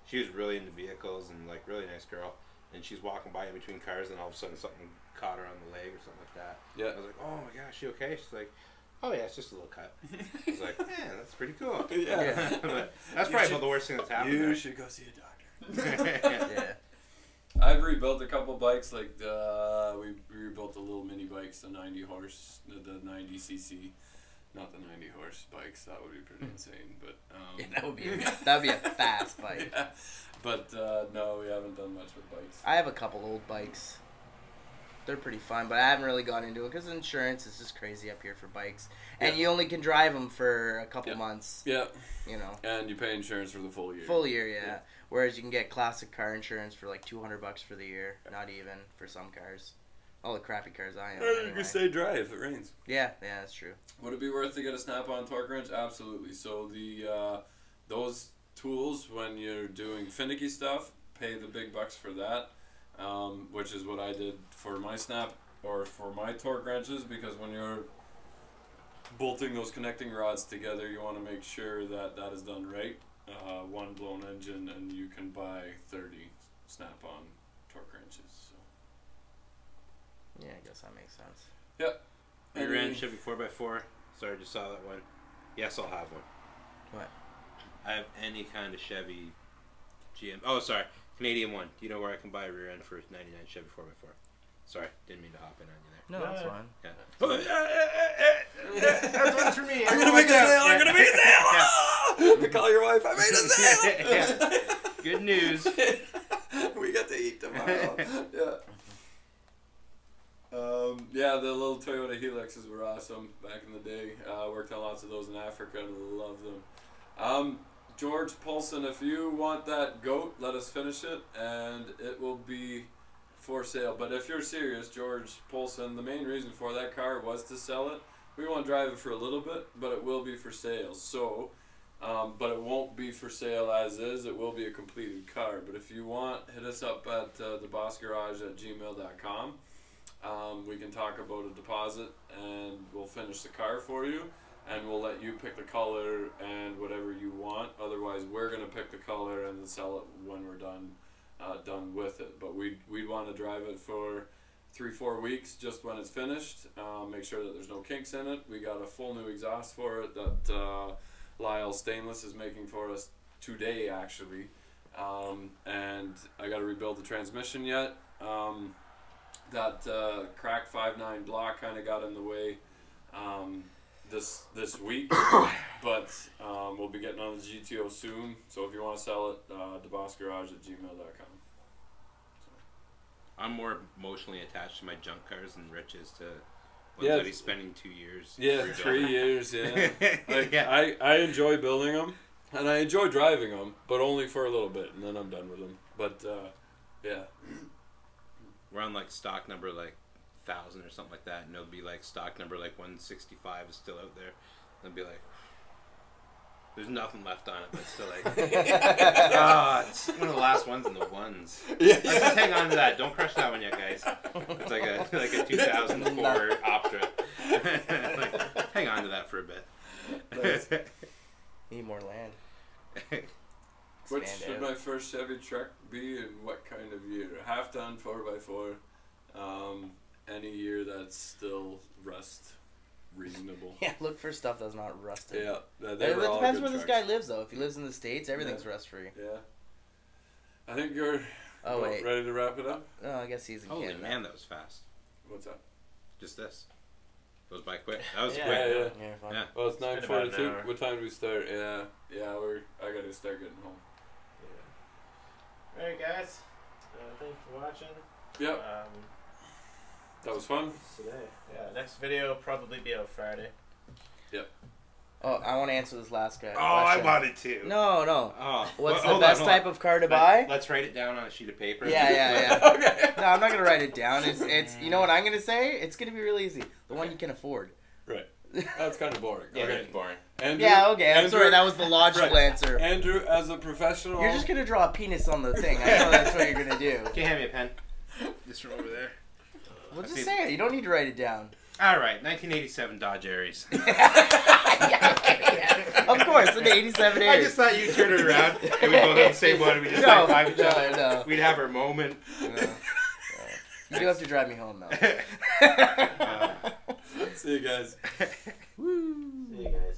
She was really into vehicles and like really nice girl. And she's walking by in between cars, and all of a sudden something caught her on the leg or something like that. Yeah. I was like, oh my gosh, she okay? She's like, oh yeah, it's just a little cut. I was like, man, that's pretty cool. Yeah. But that's probably about the worst thing that's happened. You there. should go see a doctor. Yeah. I've rebuilt a couple bikes. Like we rebuilt the little mini bikes, the 90 horse, the 90 cc, not the 90 horse bikes. That would be pretty insane. But Yeah, that'd be a fast bike. yeah. But no, we haven't done much with bikes. I have a couple old bikes. They're pretty fun, but I haven't really gone into it because insurance is just crazy up here for bikes, and you only can drive them for a couple months. Yeah. You know. And you pay insurance for the full year. Full year, yeah. Whereas you can get classic car insurance for like $200 for the year, not even for some cars. All the crappy cars I own. Or you Anyway. can stay dry if it rains. Yeah, that's true. Would it be worth to get a snap-on torque wrench? Absolutely. So the those tools, when you're doing finicky stuff, pay the big bucks for that, which is what I did for my snap or for my torque wrenches, because when you're bolting those connecting rods together, you want to make sure that that is done right. one blown engine, and you can buy 30 snap-on torque wrenches. So. Yeah, I guess that makes sense. Yep. Rear end Chevy 4x4. Sorry, just saw that one. Yes, I'll have one. What? I have any kind of Chevy GM. Oh, sorry. Canadian one. Do you know where I can buy a rear end for 99 Chevy 4x4? Sorry, didn't mean to hop in on you there. No, that's fine. Yeah. That's one for me. I'm gonna make a sale! I'm gonna make a sale! Call your wife, I made a sale! Yeah. Good news. We got to eat tomorrow. Yeah, the little Toyota Helixes were awesome back in the day. Worked on lots of those in Africa and love them. George Paulson, if you want that goat, let us finish it, and it will be for sale. But if you're serious, George Paulson, the main reason for that car was to sell it. We won't drive it for a little bit, but it will be for sale. So, but it won't be for sale as is. It will be a completed car. But if you want, hit us up at thebossgarage@gmail.com. We can talk about a deposit, and we'll finish the car for you, and we'll let you pick the color and whatever you want. Otherwise, we're gonna pick the color and then sell it when we're done with it. But we'd want to drive it for 3-4 weeks just when it's finished. Make sure that there's no kinks in it. We got a full new exhaust for it that Lyle Stainless is making for us today, actually. And I got to rebuild the transmission yet. That cracked 5.9 block kind of got in the way this week, but we'll be getting on the GTO soon. So if you want to sell it, thebossgarage@gmail.com. I'm more emotionally attached to my junk cars than Rich is to ones that he's spending 2 years. Yeah, 3 years. Yeah, like, Yeah. I enjoy building them, and I enjoy driving them, but only for a little bit, and then I'm done with them. But yeah. We're on like stock number like 1,000 or something like that, and it'll be like stock number like 165 is still out there. And it'll be like, there's nothing left on it, but it's still like, it's one of the last ones in the ones. Yeah. Let's just hang on to that. Don't crush that one yet, guys. It's like a 2004 Optra. Like, hang on to that for a bit. Nice. Need more land. What Stand should out. my first Chevy truck be, and what kind of year? Half ton 4x4. Any year that's still rust reasonable. Yeah, look for stuff that's not rusted. Yeah, It they were all depends good where this trucks. guy lives, though. If he lives in the States, everything's rust free. Yeah. I think you're Oh, wait. ready to wrap it up. Oh, I guess he's in Holy Canada. man, that was fast. What's that? Just this. Goes by quick. That was Yeah. quick. Yeah. Yeah, fine. Yeah. Well, it's been about an 9:42. hour. What time do we start? Yeah. I gotta start getting home. Alright, guys. Thanks for watching. Yep. That was fun. Today. Yeah, next video will probably be out Friday. Oh, I want to answer this last guy. Oh, I question. wanted to. No. Oh, What's hold the on, best hold on. type of car to buy? Let's write it down on a sheet of paper. Yeah. Okay. No, I'm not gonna write it down. It's you know what I'm gonna say? It's gonna be real easy. The one you can afford. Right. That's kind of boring. Yeah, Okay. that's boring. Andrew, Yeah, okay. I'm Andrew- sorry. That was the logical Right. answer. Andrew, as a professional, You're just gonna draw a penis on the thing. I know that's what you're gonna do. Can you hand me a pen? Just from over there. Well, just say it. You don't need to write it down. All right, 1987 Dodge Aries. Yeah. Of course, an 87 I Aries. just thought you'd turn it around and we both have the same one. We just No, high five each no, other. no. We'd have our moment. No. You do have to drive me home though. see you guys. Woo. See you guys.